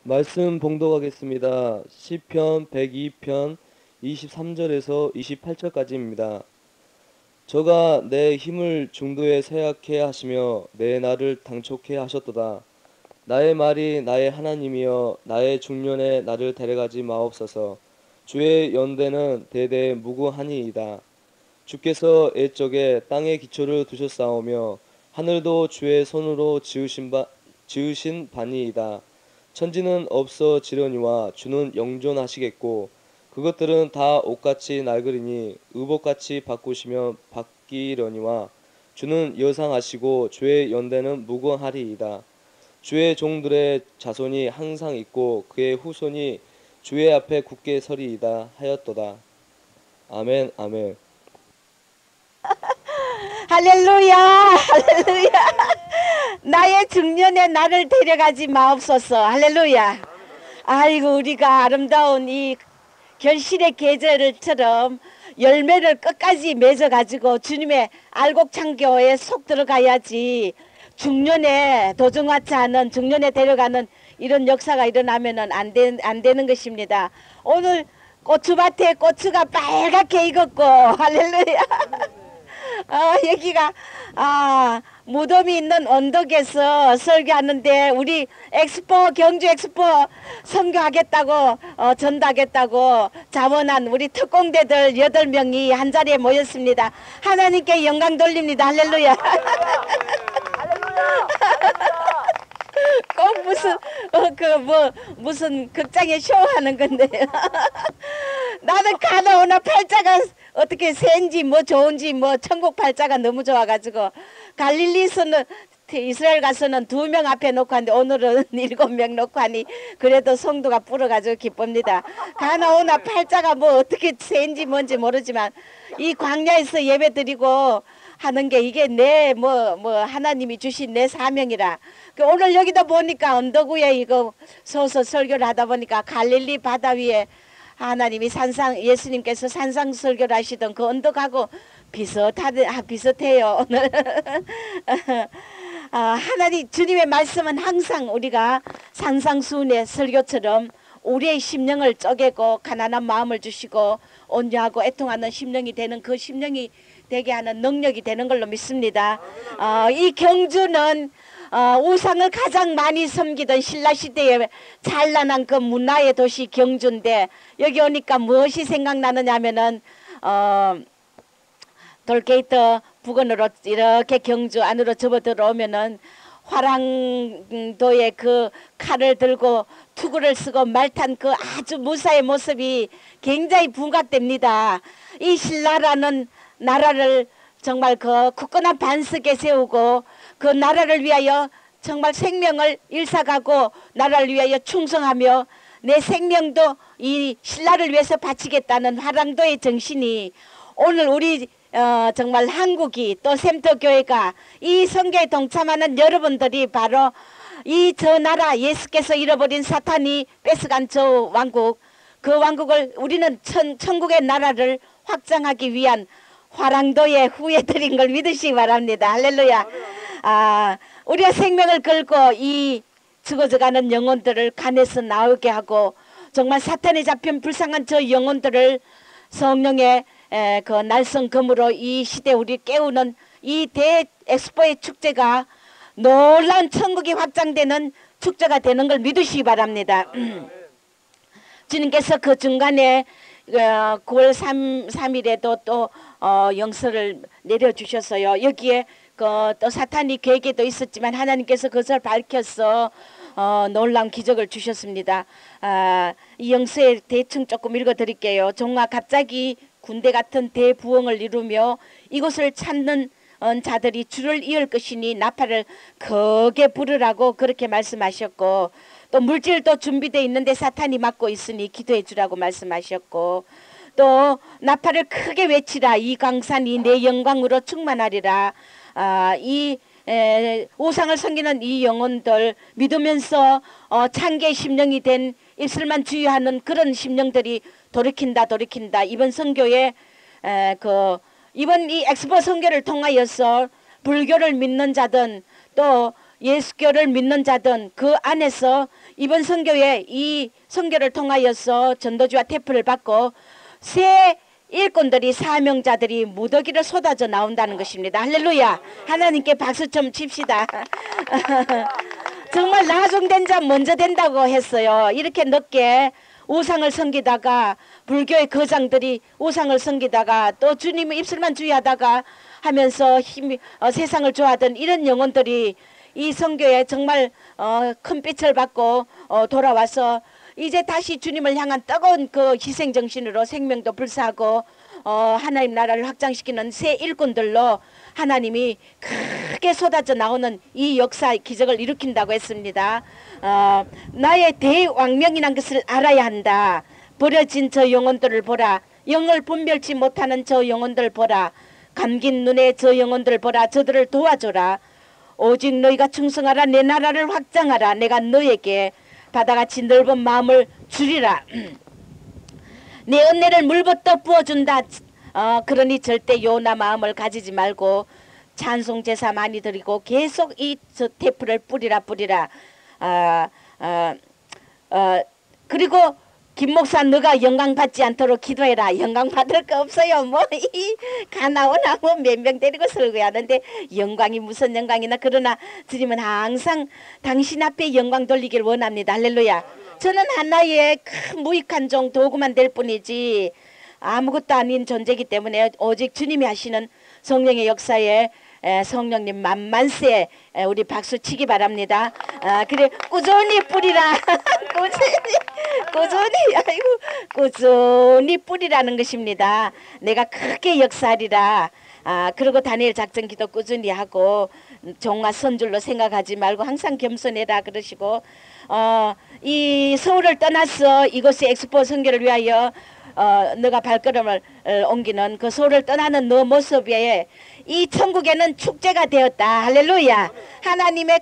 말씀 봉독하겠습니다. 시편 102편 23절에서 28절까지입니다. 저가 내 힘을 중도에 세약해 하시며 내 날을 당촉해 하셨도다. 나의 말이 나의 하나님이여 나의 중년에 나를 데려가지 마옵소서. 주의 연대는 대대 무궁하니이다. 주께서 옛적에 땅의 기초를 두셨사오며 하늘도 주의 손으로 지으신 바니이다. 천지는 없어지려니와 주는 영존하시겠고 그것들은 다 옷같이 낡으리니 의복같이 바꾸시며 바뀌려니와 주는 여상하시고 주의 연대는 무궁하리이다. 주의 종들의 자손이 항상 있고 그의 후손이 주의 앞에 굳게 서리이다 하였도다. 아멘 아멘. 할렐루야, 할렐루야. 나의 중년에 나를 데려가지 마옵소서. 할렐루야. 아이고, 우리가 아름다운 이 결실의 계절처럼 열매를 끝까지 맺어가지고 주님의 알곡창교에 속 들어가야지. 중년에 도중하지 않은 중년에 데려가는 이런 역사가 일어나면은 안 되는 것입니다. 오늘 고추밭에 고추가 빨갛게 익었고, 할렐루야. 여기가 무덤이 있는 언덕에서 설교하는데 우리 엑스포 경주 엑스포 선교하겠다고 전도하겠다고 자원한 우리 특공대들 8명이 한자리에 모였습니다. 하나님께 영광 돌립니다. 할렐루야. 꼭 무슨 극장에 쇼하는 건데요. 나는 가나오나 팔자가 어떻게 센지 뭐 좋은지 뭐 천국 팔자가 너무 좋아가지고 갈릴리서는 이스라엘 가서는 2명 앞에 놓고 하는데 오늘은 7명 놓고 하니 그래도 성도가 불어가지고 기쁩니다. 가나오나 팔자가 뭐 어떻게 센지 뭔지 모르지만 이 광야에서 예배 드리고 하는 게 이게 내 하나님이 주신 내 사명이라. 오늘 여기다 보니까 언덕 위에 이거 서서 설교를 하다 보니까 갈릴리 바다 위에 하나님이 예수님께서 산상 설교를 하시던 그 언덕하고 비슷해요. 오늘 하나님 주님의 말씀은 항상 우리가 산상수훈의 설교처럼 우리의 심령을 쪼개고 가난한 마음을 주시고 온유하고 애통하는 심령이 되는 그 심령이 되게 하는 능력이 되는 걸로 믿습니다. 이 경주는 우상을 가장 많이 섬기던 신라시대의 찬란한 그 문화의 도시 경주인데 여기 오니까 무엇이 생각나느냐 하면은 돌게이트 부근으로 이렇게 경주 안으로 접어 들어오면은 화랑도의 그 칼을 들고 투구를 쓰고 말탄 그 아주 무사의 모습이 굉장히 부각됩니다. 이 신라라는 나라를 정말 그 굳건한 반석에 세우고 그 나라를 위하여 정말 생명을 일사가고 나라를 위하여 충성하며 내 생명도 이 신라를 위해서 바치겠다는 화랑도의 정신이 오늘 우리 정말 한국이 또 샘터교회가 이 선교에 동참하는 여러분들이 바로 이 저 나라 예수께서 잃어버린 사탄이 뺏어간 저 왕국 그 왕국을 우리는 천국의 나라를 확장하기 위한 화랑도에 후예드린 걸 믿으시기 바랍니다. 할렐루야. 우리가 생명을 걸고 이 죽어져가는 영혼들을 간에서 나오게 하고 정말 사탄에 잡힌 불쌍한 저 영혼들을 성령의 그 날성금으로 이 시대 우리 깨우는 이 대엑스포의 축제가 놀라운 천국이 확장되는 축제가 되는 걸 믿으시기 바랍니다. 주님께서 그 중간에 9월 3일에도 또 영서를 내려주셨어요. 여기에 또 사탄이 계획에도 있었지만 하나님께서 그것을 밝혀서 놀라운 기적을 주셨습니다. 이 영서에 대충 조금 읽어드릴게요. 종아 갑자기 군대 같은 대부흥을 이루며 이곳을 찾는 자들이 줄을 이을 것이니 나팔을 크게 부르라고 그렇게 말씀하셨고 또 물질도 준비되어 있는데 사탄이 막고 있으니 기도해 주라고 말씀하셨고 또 나팔을 크게 외치라 이 강산이 내 영광으로 충만하리라. 이 우상을 섬기는 이 영혼들 믿으면서 창기의 심령이 된 입술만 주의하는 그런 심령들이 돌이킨다. 이번 선교에 이번 이 엑스포 선교를 통하여서 불교를 믿는 자든 또 예수교를 믿는 자든 그 안에서 이번 선교에 이 선교를 통하여서 전도지와 태프를 받고 새 일꾼들이 사명자들이 무더기를 쏟아져 나온다는 것입니다. 할렐루야. 하나님께 박수 좀 칩시다. 정말 나중된 자 먼저 된다고 했어요. 이렇게 늦게 우상을 섬기다가 불교의 거장들이 우상을 섬기다가 또 주님의 입술만 주의하다가 하면서 세상을 좋아하던 이런 영혼들이 이 선교에 정말 큰 빛을 받고 돌아와서 이제 다시 주님을 향한 뜨거운 그 희생정신으로 생명도 불사하고 하나님 나라를 확장시키는 새 일꾼들로 하나님이 크게 쏟아져 나오는 이 역사 기적을 일으킨다고 했습니다. 나의 대왕명이란 것을 알아야 한다. 버려진 저 영혼들을 보라. 영을 분별치 못하는 저 영혼들 보라. 감긴 눈에 저 영혼들 보라. 저들을 도와줘라. 오직 너희가 충성하라. 내 나라를 확장하라. 내가 너에게 바다같이 넓은 마음을 주리라. 내 은혜를 물부터 부어준다. 그러니 절대 요나 마음을 가지지 말고 찬송 제사 많이 드리고 계속 이 테프를 뿌리라. 그리고 김 목사 너가 영광 받지 않도록 기도해라. 영광 받을 거 없어요. 뭐 이 가나오나 뭐 몇 명 데리고 설교하는데 영광이 무슨 영광이나. 그러나 주님은 항상 당신 앞에 영광 돌리길 원합니다. 할렐루야. 저는 하나의 큰 무익한 종 도구만 될 뿐이지 아무것도 아닌 존재이기 때문에 오직 주님이 하시는 성령의 역사에 성령님 만만세 우리 박수 치기 바랍니다. 그래 꾸준히 뿌리라. 꾸준히 뿌리라는 것입니다. 내가 크게 역사하리라. 그리고 다니엘 작전 기도 꾸준히 하고 종과 선줄로 생각하지 말고 항상 겸손해라 그러시고 이 서울을 떠나서 이곳의 엑스포 선교를 위하여 너가 발걸음을 옮기는 그 서울을 떠나는 너 모습에 이 천국에는 축제가 되었다. 할렐루야. 하나님의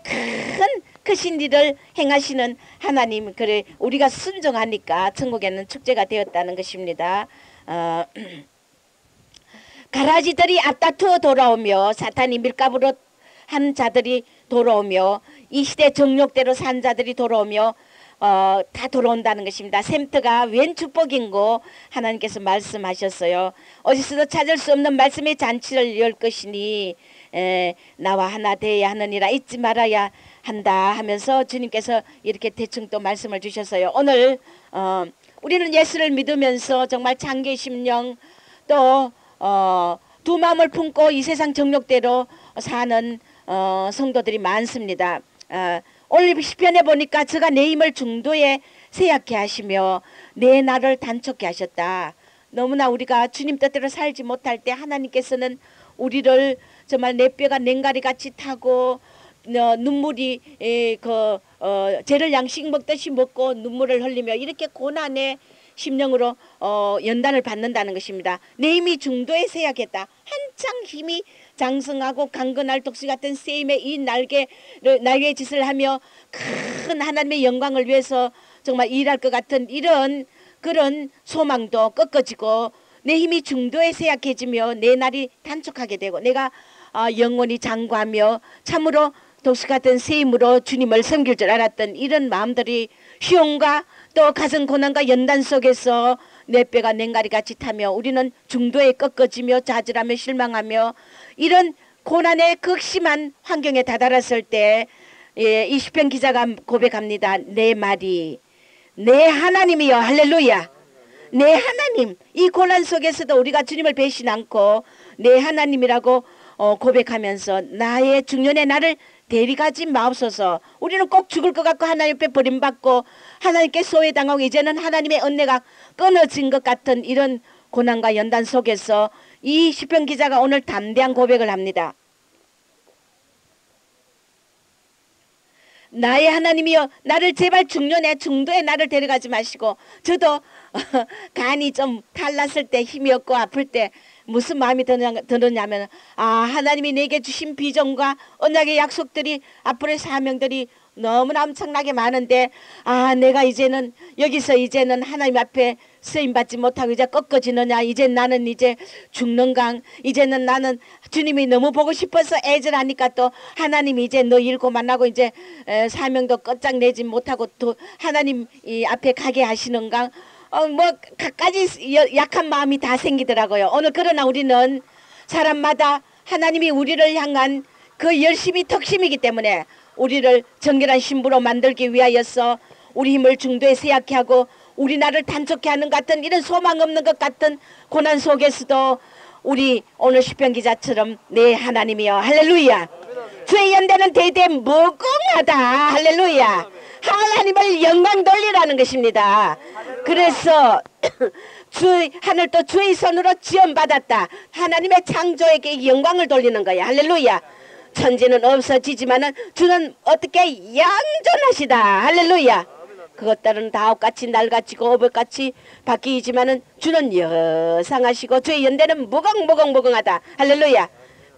크신 일을 행하시는 하나님, 그래 우리가 순종하니까 천국에는 축제가 되었다는 것입니다. 가라지들이 앞다투어 돌아오며 사탄이 밀가부로 한 자들이 돌아오며 이 시대 정욕대로 산 자들이 돌아오며 다 돌아온다는 것입니다. 샘트가 웬 축복인고 하나님께서 말씀하셨어요. 어디서도 찾을 수 없는 말씀의 잔치를 열 것이니 나와 하나 되어야 하느니라 잊지 말아야 한다 하면서 주님께서 이렇게 대충 또 말씀을 주셨어요. 오늘 우리는 예수를 믿으면서 정말 장기 심령 또 두 마음을 품고 이 세상 정욕대로 사는 성도들이 많습니다. 오늘 시편에 보니까 저가 내 힘을 중도에 세약케 하시며 내 나를 단촉케 하셨다. 너무나 우리가 주님 뜻대로 살지 못할 때 하나님께서는 우리를 정말 내 뼈가 냉가리 같이 타고 눈물이 죄를 양식 먹듯이 먹고 눈물을 흘리며 이렇게 고난의 심령으로 연단을 받는다는 것입니다. 내 힘이 중도에 세약했다. 한창 힘이 장성하고 강건할 독수 같은 셈의 이 날개 짓을 하며 큰 하나님의 영광을 위해서 정말 일할 것 같은 이런 그런 소망도 꺾어지고 내 힘이 중도에 세약해지며 내 날이 단축하게 되고 내가 영원히 장구하며 참으로 독수 같은 셈으로 주님을 섬길 줄 알았던 이런 마음들이 시험과 또 가정 고난과 연단 속에서 내 뼈가 냉가리같이 타며 우리는 중도에 꺾어지며 좌절하며 실망하며 이런 고난의 극심한 환경에 다다랐을 때 이 시편 기자가 고백합니다. 내 말이 내 하나님이여. 할렐루야. 내 하나님. 이 고난 속에서도 우리가 주님을 배신 않고 내 하나님이라고 고백하면서 나의 중년의 나를 데리가지 마옵소서. 우리는 꼭 죽을 것 같고 하나님 앞에 버림받고 하나님께 소외당하고 이제는 하나님의 은혜가 끊어진 것 같은 이런 고난과 연단 속에서 이 시편 기자가 오늘 담대한 고백을 합니다. 나의 하나님이여 나를 제발 중도에 나를 데려가지 마시고 저도 간이 좀 탈났을 때 힘이 없고 아플 때 무슨 마음이 드느냐면 하나님이 내게 주신 비전과 언약의 약속들이 앞으로의 사명들이 너무나 엄청나게 많은데 내가 이제는 여기서 이제는 하나님 앞에 쓰임받지 못하고 이제 꺾어지느냐, 이제 나는 이제 죽는강, 이제는 나는 주님이 너무 보고 싶어서 애절하니까 또 하나님이 이제 너 일고 만나고 이제 사명도 끝장내지 못하고 또 하나님 이 앞에 가게 하시는강, 뭐 갖가지 약한 마음이 다 생기더라고요. 오늘 그러나 우리는 사람마다 하나님이 우리를 향한 그 열심이 턱심이기 때문에 우리를 정결한 신부로 만들기 위하여서 우리 힘을 중도에 쇠약케 하고 우리 나를 단속케 하는 것 같은 이런 소망 없는 것 같은 고난 속에서도 우리 오늘 시편 기자처럼 내 하나님이여 할렐루야, 주의 연대는 대대 무궁하다 할렐루야, 하나님을 영광 돌리라는 것입니다. 그래서 주 하늘도 주의 손으로 지원받았다, 하나님의 창조에게 영광을 돌리는 거야. 할렐루야. 천지는 없어지지만은 주는 어떻게 양존하시다 할렐루야. 그것들은 다 옷같이 날같이고 어복같이 바뀌지만은 주는 여상하시고 주의 연대는 무궁무궁무궁하다 할렐루야.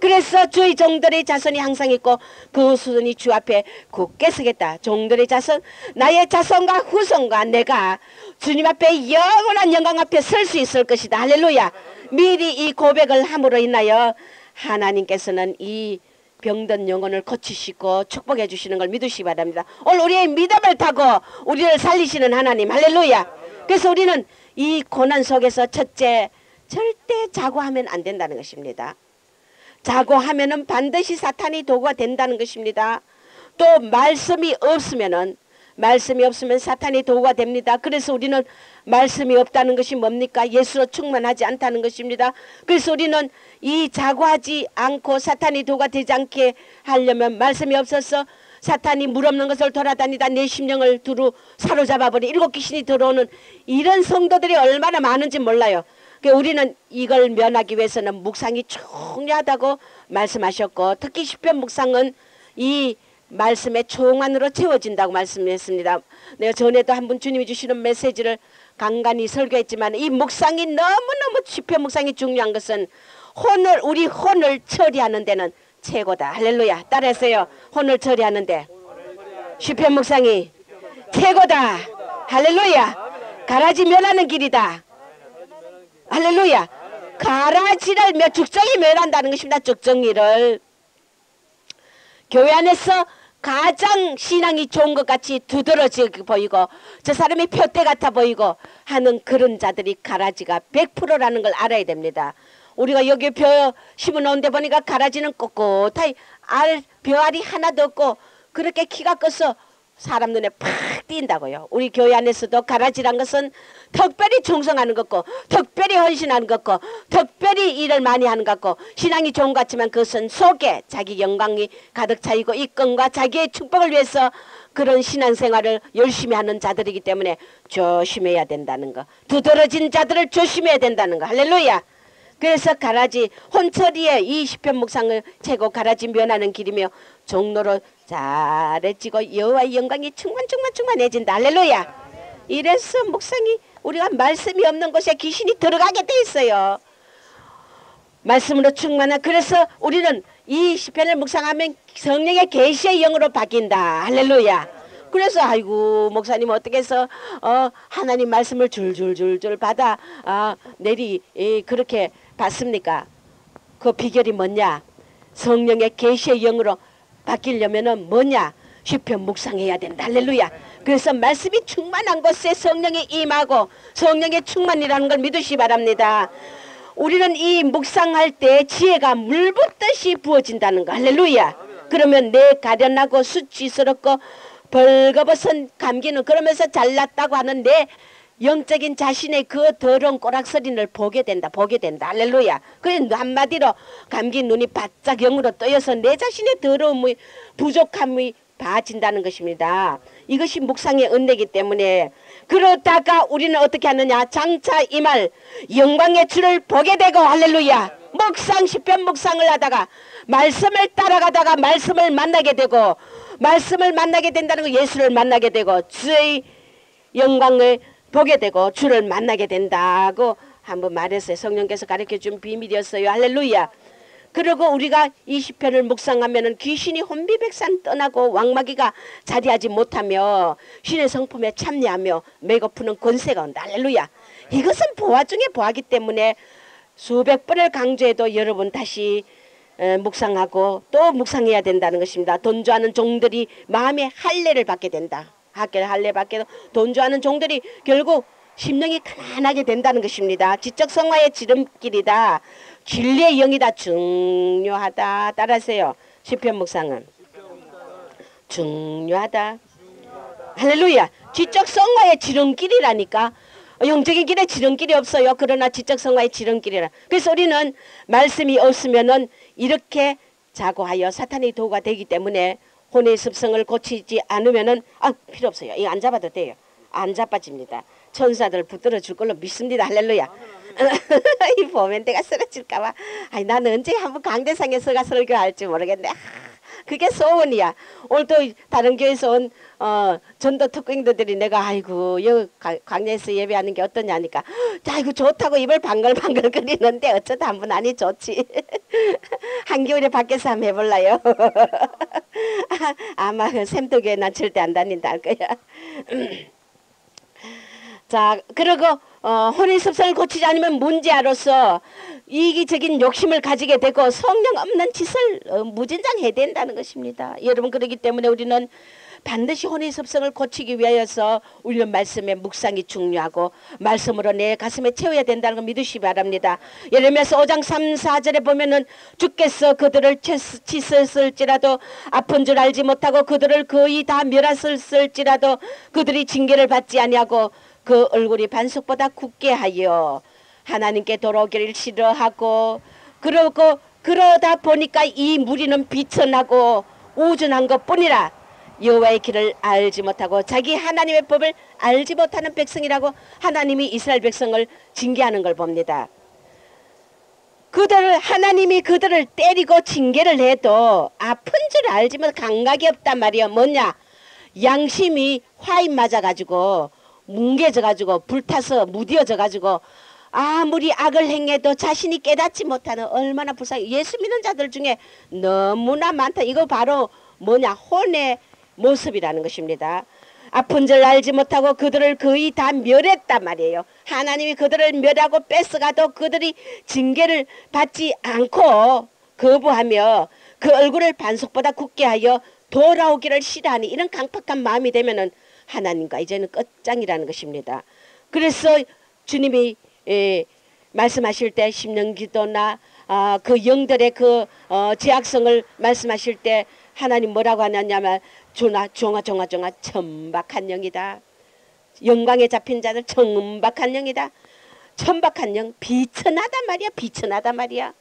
그래서 주의 종들의 자손이 항상 있고 그 후손이 주 앞에 굳게 서겠다. 종들의 자손, 나의 자손과 후손과 내가 주님 앞에 영원한 영광 앞에 설 수 있을 것이다 할렐루야. 미리 이 고백을 함으로 인하여 하나님께서는 이 병든 영혼을 고치시고 축복해 주시는 걸 믿으시기 바랍니다. 오늘 우리의 믿음을 타고 우리를 살리시는 하나님 할렐루야. 그래서 우리는 이 고난 속에서 첫째, 절대 자고하면 안 된다는 것입니다. 자고하면은 반드시 사탄이 도구가 된다는 것입니다. 또 말씀이 없으면 사탄이 도구가 됩니다. 그래서 우리는 말씀이 없다는 것이 뭡니까? 예수로 충만하지 않다는 것입니다. 그래서 우리는 이 자고하지 않고 사탄이 도구가 되지 않게 하려면 말씀이 없어서 사탄이 물 없는 것을 돌아다니다 내 심령을 두루 사로잡아버린 일곱 귀신이 들어오는 이런 성도들이 얼마나 많은지 몰라요. 우리는 이걸 면하기 위해서는 묵상이 중요하다고 말씀하셨고, 특히 시편 묵상은 이 말씀의 총안으로 채워진다고 말씀했습니다. 내가 전에도 한 번 주님이 주시는 메시지를 간간히 설교했지만 이 묵상이 너무너무 시편 묵상이 중요한 것은 우리 혼을 처리하는 데는 최고다. 할렐루야. 따라하세요. 혼을 처리하는 데 시편 묵상이 최고다. 할렐루야. 가라지 멸하는 길이다. 할렐루야. 가라지를 죽정이 멸한다는 것입니다. 죽정이를. 교회 안에서 가장 신앙이 좋은 것 같이 두드러져 보이고 저 사람이 표대 같아 보이고 하는 그런 자들이 가라지가 100%라는 걸 알아야 됩니다. 우리가 여기 벼 심어놓은 데 보니까 가라지는 꼿꼿하게 벼알이 하나도 없고 그렇게 키가 커서 사람 눈에 팍 띈다고요. 우리 교회 안에서도 가라지란 것은 특별히 충성하는 것고 특별히 헌신하는 것고 특별히 일을 많이 하는 것 같고 신앙이 좋은 것 같지만 그것은 속에 자기 영광이 가득 차이고 이권과 자기의 축복을 위해서 그런 신앙생활을 열심히 하는 자들이기 때문에 조심해야 된다는 거. 두드러진 자들을 조심해야 된다는 거. 할렐루야. 그래서 가라지 혼처리에 이 시편 묵상을 채고 가라지 면하는 길이며 종로로 잘해지고 여호와의 영광이 충만해진다. 할렐루야. 이래서 묵상이 우리가 말씀이 없는 곳에 귀신이 들어가게 돼 있어요. 말씀으로 충만한. 그래서 우리는 이 시편을 묵상하면 성령의 계시의 영으로 바뀐다. 할렐루야. 그래서 아이고 목사님 어떻게 해서 하나님 말씀을 줄줄줄줄 받아 그렇게 받습니까? 그 비결이 뭐냐? 성령의 계시의 영으로 바뀌려면은 뭐냐? 시편 묵상해야 된다. 할렐루야. 그래서 말씀이 충만한 곳에 성령이 임하고 성령의 충만이라는 걸 믿으시기 바랍니다. 우리는 이 묵상할 때 지혜가 물 붓듯이 부어진다는 거. 할렐루야. 그러면 내 가련하고 수치스럽고 벌거벗은 감기는 그러면서 잘났다고 하는 내 영적인 자신의 그 더러운 꼬락서린을 보게 된다. 할렐루야. 그래 한마디로 감기 눈이 바짝 영으로 떠여서 내 자신의 더러움의 부족함이 봐진다는 것입니다. 이것이 묵상의 은혜이기 때문에 그러다가 우리는 어떻게 하느냐? 장차 이 말 영광의 주를 보게 되고 할렐루야. 묵상 시편 묵상을 하다가 말씀을 따라가다가 말씀을 만나게 되고 말씀을 만나게 된다는 거 예수를 만나게 되고 주의 영광을 보게 되고 주를 만나게 된다고 한번 말했어요. 성령께서 가르쳐준 비밀이었어요. 할렐루야. 그리고 우리가 20편을 묵상하면은 귀신이 혼비백산 떠나고 왕마귀가 자리하지 못하며 신의 성품에 참여하며 매고 푸는 권세가 온다. 할렐루야. 이것은 보화 중에 보화기 때문에 수백 번을 강조해도 여러분 다시 묵상하고 또 묵상해야 된다는 것입니다. 돈주하는 종들이 마음의 할례를 받게 된다. 할례 받게 돈주하는 종들이 결국 심령이 가난하게 된다는 것입니다. 지적 성화의 지름길이다. 진리의 영이다. 중요하다. 따라하세요. 시편 묵상은 중요하다. 할렐루야. 지적 성화의 지름길이라니까. 영적인 길에 지름길이 없어요. 그러나 지적 성화의 지름길이라. 그래서 우리는 말씀이 없으면은 이렇게 자고하여 사탄의 도구가 되기 때문에 혼의 습성을 고치지 않으면은 필요 없어요. 이거 안 잡아도 돼요. 안 잡아집니다. 천사들 붙들어 줄 걸로 믿습니다. 할렐루야. 이 보면 내가 쓰러질까봐. 나는 언제 한번 강대상에 서가 설교할지 모르겠네. 그게 소원이야. 오늘 또 다른 교회에서 온 전도 특공인들이 내가 아이고 여기 광야에서 예배하는 게 어떠냐니까 아이고 좋다고 입을 방글방글 거리는데 어쩌다 한번 아니 좋지. 한겨울에 밖에서 한번 해볼라요. 아마 샘도교회 난 절대 안 다닌다 할 거야. 자, 그리고 혼의 습성을 고치지 않으면 문제아로서 이기적인 욕심을 가지게 되고 성령 없는 짓을 무진장해야 된다는 것입니다. 여러분 그렇기 때문에 우리는 반드시 혼의 습성을 고치기 위하여서 우리는 말씀의 묵상이 중요하고 말씀으로 내 가슴에 채워야 된다는 걸 믿으시기 바랍니다. 예레미야서 5장 3, 4절에 보면은 주께서 그들을 치셨을지라도 아픈 줄 알지 못하고 그들을 거의 다 멸하셨을지라도 그들이 징계를 받지 아니하고 그 얼굴이 반석보다 굳게 하여 하나님께 돌아오기를 싫어하고 그러다 보니까 이 무리는 비천하고 우준한 것뿐이라 여호와의 길을 알지 못하고 자기 하나님의 법을 알지 못하는 백성이라고 하나님이 이스라엘 백성을 징계하는 걸 봅니다. 하나님이 그들을 때리고 징계를 해도 아픈 줄 알지만 감각이 없단 말이야. 뭐냐? 양심이 화인 맞아가지고 뭉개져가지고 불타서 무디어져가지고 아무리 악을 행해도 자신이 깨닫지 못하는 얼마나 불쌍해. 예수 믿는 자들 중에 너무나 많다. 이거 바로 뭐냐? 혼의 모습이라는 것입니다. 아픈 줄 알지 못하고 그들을 거의 다 멸했단 말이에요. 하나님이 그들을 멸하고 뺏어가도 그들이 징계를 받지 않고 거부하며 그 얼굴을 반석보다 굳게 하여 돌아오기를 싫어하니 이런 강팍한 마음이 되면은 하나님과 이제는 끝장이라는 것입니다. 그래서 주님이 말씀하실 때 심령기도나 그 영들의 그 제약성을 말씀하실 때 하나님 뭐라고 하냐면 종아 천박한 영이다. 영광에 잡힌 자들 천박한 영이다. 천박한 영 비천하단 말이야. 비천하단 말이야.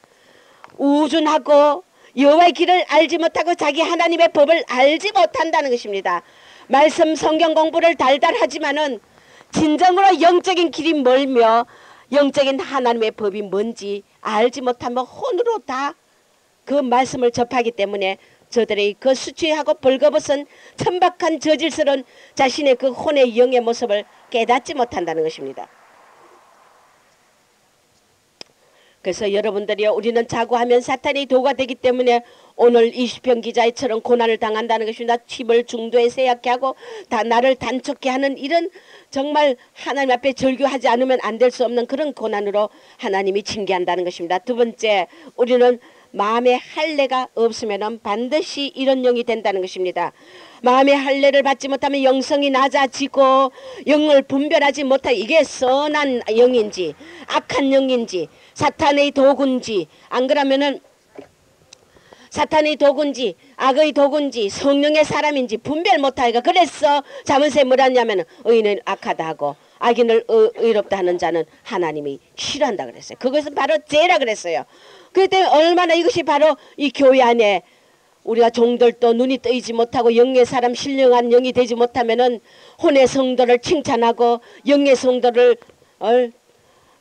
우준하고 여호와의 길을 알지 못하고 자기 하나님의 법을 알지 못한다는 것입니다. 말씀 성경 공부를 달달 하지만은 진정으로 영적인 길이 멀며 영적인 하나님의 법이 뭔지 알지 못하면 혼으로 다 그 말씀을 접하기 때문에 저들의 그 수치하고 벌거벗은 천박한 저질스러운 자신의 그 혼의 영의 모습을 깨닫지 못한다는 것입니다. 그래서 여러분들이요, 우리는 자고하면 사탄의 도구가 되기 때문에 오늘 20편 기자처럼 고난을 당한다는 것입니다. 침을 중도에 세약케 하고 나를 단촉케 하는 이런 정말 하나님 앞에 절규하지 않으면 안 될 수 없는 그런 고난으로 하나님이 징계한다는 것입니다. 두 번째, 우리는 마음의 할례가 없으면 반드시 이런 영이 된다는 것입니다. 마음의 할례를 받지 못하면 영성이 낮아지고 영을 분별하지 못하고 이게 선한 영인지 악한 영인지 사탄의 도구인지 안 그러면은 사탄의 도구인지 악의 도구인지 성령의 사람인지 분별 못하니까 그래서 자문서에 뭐라 하냐면 의인은 악하다 하고 악인을 의롭다 하는 자는 하나님이 싫어한다 그랬어요. 그것은 바로 죄라 그랬어요. 그때 얼마나 이것이 바로 이 교회 안에 우리가 종들도 눈이 뜨이지 못하고 영의 사람 신령한 영이 되지 못하면은 혼의 성도를 칭찬하고 영의 성도를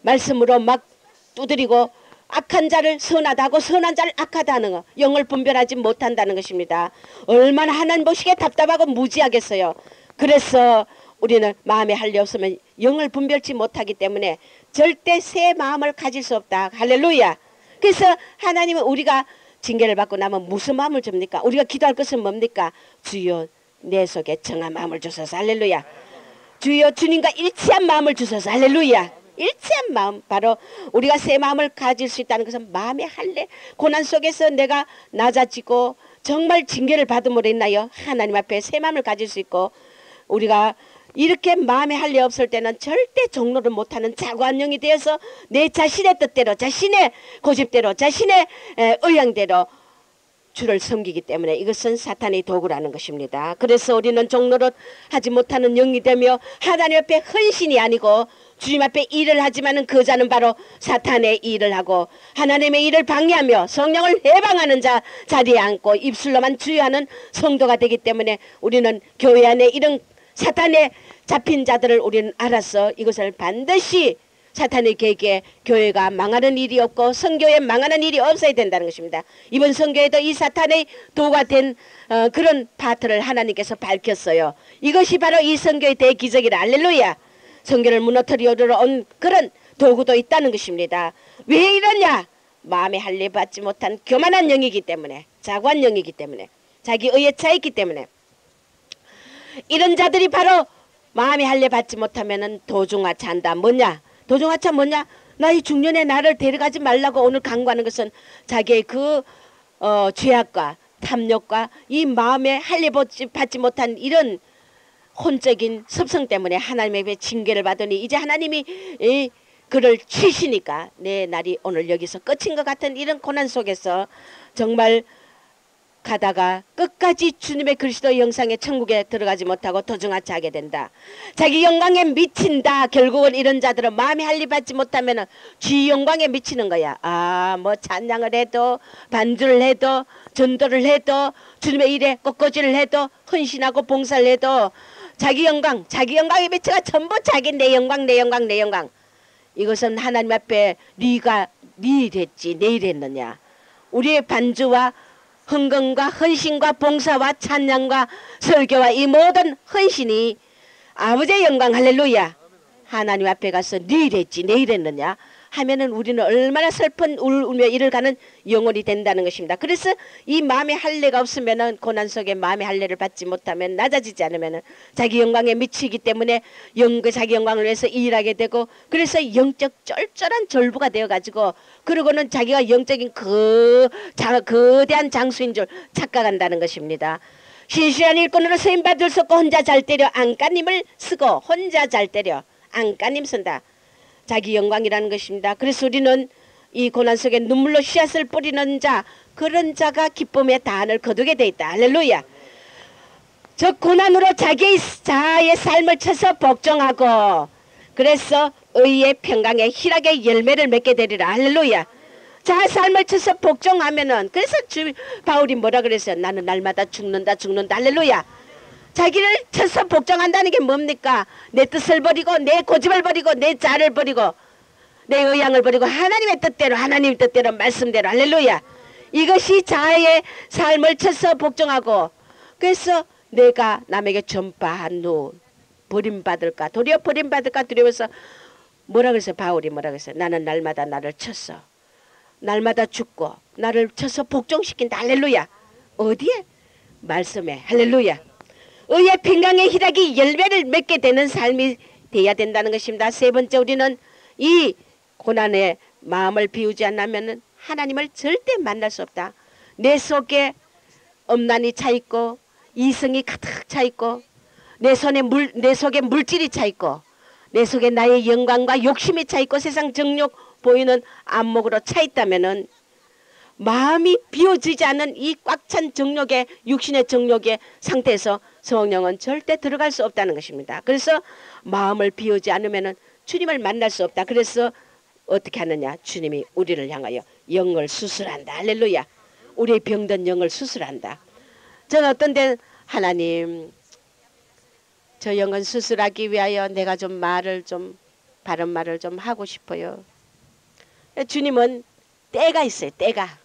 말씀으로 막 두드리고 악한 자를 선하다고 선한 자를 악하다는 거 영을 분별하지 못한다는 것입니다. 얼마나 하나님 보시기에 답답하고 무지하겠어요. 그래서 우리는 마음에 할례 없으면 영을 분별치 못하기 때문에 절대 새 마음을 가질 수 없다. 할렐루야. 그래서 하나님은 우리가 징계를 받고 나면 무슨 마음을 줍니까? 우리가 기도할 것은 뭡니까? 주여 내 속에 정한 마음을 주소서. 할렐루야. 주여 주님과 일치한 마음을 주소서. 할렐루야. 일치한 마음, 바로 우리가 새 마음을 가질 수 있다는 것은 마음의 할례. 고난 속에서 내가 낮아지고 정말 징계를 받음으로 인하여 하나님 앞에 새 마음을 가질 수 있고, 우리가 이렇게 마음의 할례 없을 때는 절대 종로를 못하는 자고한 영이 되어서 내 자신의 뜻대로, 자신의 고집대로, 자신의 의향대로 주를 섬기기 때문에 이것은 사탄의 도구라는 것입니다. 그래서 우리는 종로를 하지 못하는 영이 되며 하나님 앞에 헌신이 아니고 주님 앞에 일을 하지만은 그 자는 바로 사탄의 일을 하고 하나님의 일을 방해하며 성령을 해방하는 자리에 앉고 입술로만 주의하는 성도가 되기 때문에 우리는 교회 안에 이런 사탄에 잡힌 자들을 우리는 알아서 이것을 반드시 사탄의 계획에 교회가 망하는 일이 없고 선교에 망하는 일이 없어야 된다는 것입니다. 이번 선교에도 이 사탄의 도가 된 그런 파트를 하나님께서 밝혔어요. 이것이 바로 이 선교의 대기적이라. 할렐루야. 선교를 무너뜨리려 온 그런 도구도 있다는 것입니다. 왜 이러냐? 마음의 할례 받지 못한 교만한 영이기 때문에, 자고한 영이기 때문에, 자기 의에 차 있기 때문에. 이런 자들이 바로 마음의 할례 받지 못하면은 도중하차 한다. 뭐냐? 도중하차 뭐냐? 나의 중년에 나를 데려가지 말라고 오늘 강구하는 것은 자기의 그 죄악과 탐욕과 이 마음에 할례 받지 못한 이런 혼적인 습성 때문에 하나님의 징계를 받으니 이제 하나님이 그를 치시니까 내 날이 오늘 여기서 끝인 것 같은 이런 고난 속에서 정말 가다가 끝까지 주님의 그리스도 영상의 천국에 들어가지 못하고 도중하차하게 된다. 자기 영광에 미친다. 결국은 이런 자들은 마음의 할례 받지 못하면 지 영광에 미치는 거야. 뭐 찬양을 해도 반주를 해도 전도를 해도 주님의 일에 꽃꽂이를 해도 헌신하고 봉사를 해도 자기 영광에 미쳐가 전부 자기 내 영광. 이것은 하나님 앞에 네가 네 일 했지 내 일 했느냐. 우리의 반주와 헌금과 헌신과 봉사와 찬양과 설교와 이 모든 헌신이 아버지의 영광. 할렐루야. 하나님 앞에 가서 네 일 했지 내 일 했느냐 하면은 우리는 얼마나 슬픈 울며 이를 가는 영혼이 된다는 것입니다. 그래서 이 마음의 할례가 없으면은 고난 속에 마음의 할례를 받지 못하면 낮아지지 않으면은 자기 영광에 미치기 때문에 자기 영광을 위해서 일하게 되고, 그래서 영적 쩔쩔한 졸부가 되어 가지고 그러고는 자기가 영적인 거대한 장수인 줄 착각한다는 것입니다. 신실한 일꾼으로 쓰임 받을 수 없고 혼자 잘 때려 안간힘을 쓰고 혼자 잘 때려 안간힘 쓴다. 자기 영광이라는 것입니다. 그래서 우리는 이 고난 속에 눈물로 씨앗을 뿌리는 자, 그런 자가 기쁨의 단을 거두게 돼 있다. 할렐루야. 저 고난으로 자의 삶을 쳐서 복종하고 그래서 의의 평강의 희락의 열매를 맺게 되리라. 할렐루야. 자 삶을 쳐서 복종하면은, 그래서 바울이 뭐라 그랬어요? 나는 날마다 죽는다. 할렐루야. 자기를 쳐서 복종한다는 게 뭡니까? 내 뜻을 버리고 내 고집을 버리고 내 자를 버리고 내 의향을 버리고 하나님의 뜻대로 말씀대로. 할렐루야. 이것이 자의 삶을 쳐서 복종하고, 그래서 내가 남에게 전파한 후 버림받을까 두려워서 뭐라 그랬어요? 바울이 뭐라 그랬어요? 나는 날마다 나를 쳤어. 날마다 죽고 나를 쳐서 복종시킨다. 할렐루야. 어디에? 말씀에. 할렐루야. 의의 평강의 희락이 열매를 맺게 되는 삶이 돼야 된다는 것입니다. 세 번째, 우리는 이 고난에 마음을 비우지 않으면 하나님을 절대 만날 수 없다. 내 속에 엄난이 차 있고 이성이 가득 차 있고 내 속에 물질이 차 있고 내 속에 나의 영광과 욕심이 차 있고 세상 정욕 보이는 안목으로 차 있다면은 마음이 비워지지 않은 이 꽉 찬 정욕의 육신의 정욕의 상태에서 성령은 절대 들어갈 수 없다는 것입니다. 그래서 마음을 비우지 않으면 주님을 만날 수 없다. 그래서 어떻게 하느냐? 주님이 우리를 향하여 영을 수술한다. 할렐루야. 우리의 병든 영을 수술한다. 저는 어떤 데 하나님 저 영은 수술하기 위하여 내가 좀 바른 말을 좀 하고 싶어요. 주님은 때가 있어요. 때가.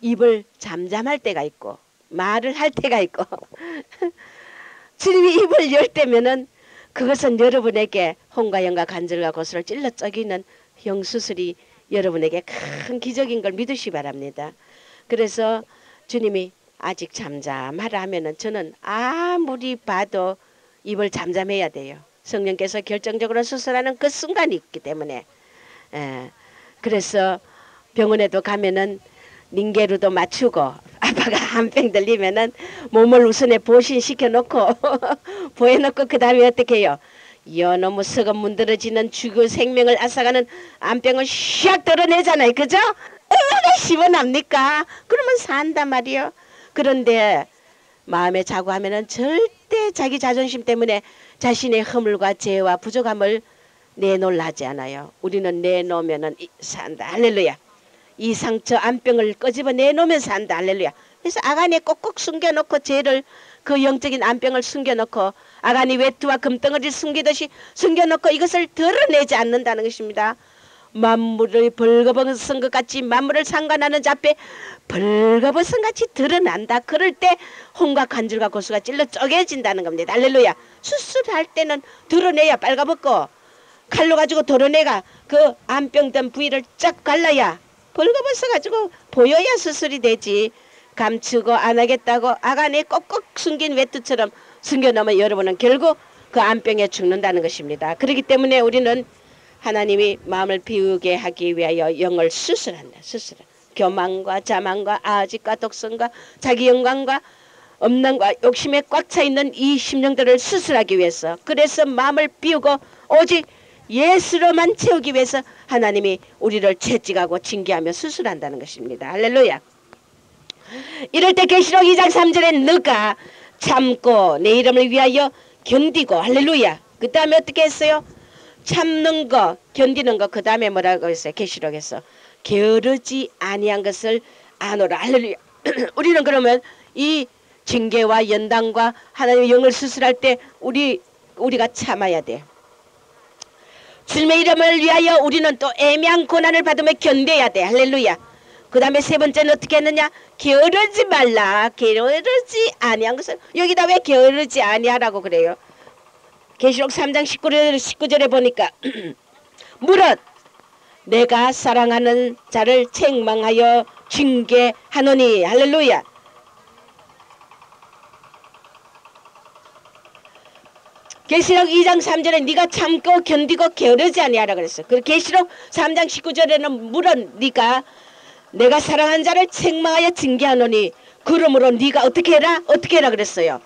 입을 잠잠할 때가 있고 말을 할 때가 있고 주님이 입을 열 때면은 그것은 여러분에게 홍과 영과 간절과 고소를 찔러 쩍이는 영수술이 여러분에게 큰 기적인 걸 믿으시 바랍니다. 그래서 주님이 아직 잠잠하라 하면은 저는 아무리 봐도 입을 잠잠해야 돼요. 성령께서 결정적으로 수술하는 그 순간이 있기 때문에. 그래서 병원에도 가면은 링게루도 맞추고 아빠가 한 병 들리면은 몸을 우선에 보신시켜 놓고 보여놓고 그 다음에 어떻게 해요? 너무 썩어 문드러지는 죽을 생명을 앗아가는 안병을 샥 덜어내잖아요. 그죠? 얼마나 시원합니까? 그러면 산단 말이요. 그런데 마음에 자고하면은 절대 자기 자존심 때문에 자신의 허물과 죄와 부족함을 내놓으려 하지 않아요. 우리는 내놓으면은 산다. 할렐루야. 이 상처 안병을 끄집어 내놓으면 산다. 할렐루야. 그래서 아간에 꼭꼭 숨겨놓고 죄를 그 영적인 안병을 숨겨놓고 아간이 외투와 금덩어리를 숨기듯이 숨겨놓고 이것을 드러내지 않는다는 것입니다. 만물을 벌거벗은 것 같이 만물을 상관하는 자 앞에 벌거벗은 같이 드러난다. 그럴 때 혼과 관절과 고수가 찔러 쪼개진다는 겁니다. 할렐루야. 수술할 때는 드러내야 빨가벗고 칼로 가지고 드러내가 그 안병된 부위를 쫙 갈라야 벌거벗어 가지고 보여야 수술이 되지. 감추고 안 하겠다고 아간에 꼭꼭 숨긴 외투처럼 숨겨놓으면 여러분은 결국 그 안병에 죽는다는 것입니다. 그렇기 때문에 우리는 하나님이 마음을 비우게 하기 위하여 영을 수술한다. 수술한 교만과 자만과 아직과 독선과 자기 영광과 엄난과 욕심에 꽉 차 있는 이 심령들을 수술하기 위해서, 그래서 마음을 비우고 오직 예수로만 채우기 위해서 하나님이 우리를 채찍하고 징계하며 수술한다는 것입니다. 할렐루야. 이럴 때 계시록 2장 3절에 너가 참고 내 이름을 위하여 견디고, 할렐루야. 그 다음에 어떻게 했어요? 참는 거, 견디는 거, 그 다음에 뭐라고 했어요? 계시록에서 게으르지 아니한 것을 아노라. 할렐루야. 우리는 그러면 이 징계와 연단과 하나님의 영을 수술할 때 우리가 참아야 돼. 주님의 이름을 위하여 우리는 또 애매한 고난을 받으며 견뎌야 돼. 할렐루야. 그 다음에 세 번째는 어떻게 했느냐? 게으르지 말라. 게으르지 아니한 것을, 여기다 왜 게으르지 아니하라고 그래요? 계시록 3장 19절에 보니까 무릇 내가 사랑하는 자를 책망하여 징계하노니. 할렐루야. 계시록 2장 3절에 네가 참고 견디고 게으르지 아니하라 그랬어요. 그 계시록 3장 19절에는 물론 내가 사랑하는 자를 책망하여 징계하노니, 그러므로 네가 어떻게 해라? 어떻게 해라 그랬어요?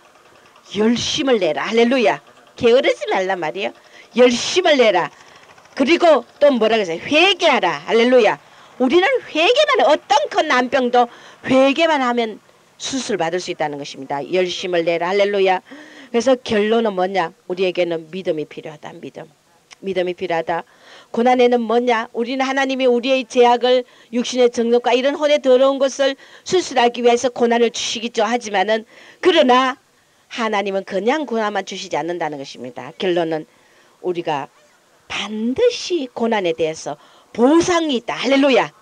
열심을 내라. 할렐루야. 게으르지 말란 말이에요. 열심을 내라. 그리고 또 뭐라 그랬어요? 회개하라. 할렐루야. 우리는 회개만, 어떤 큰 난병도 회개만 하면 수술 받을 수 있다는 것입니다. 열심을 내라. 할렐루야. 그래서 결론은 뭐냐? 우리에게는 믿음이 필요하다. 믿음이 필요하다. 고난에는 뭐냐? 우리는 하나님이 우리의 죄악을, 육신의 정욕과 이런 혼의 더러운 것을 수술하기 위해서 고난을 주시겠죠. 하지만은 그러나 하나님은 그냥 고난만 주시지 않는다는 것입니다. 결론은 우리가 반드시 고난에 대해서 보상이 있다. 할렐루야.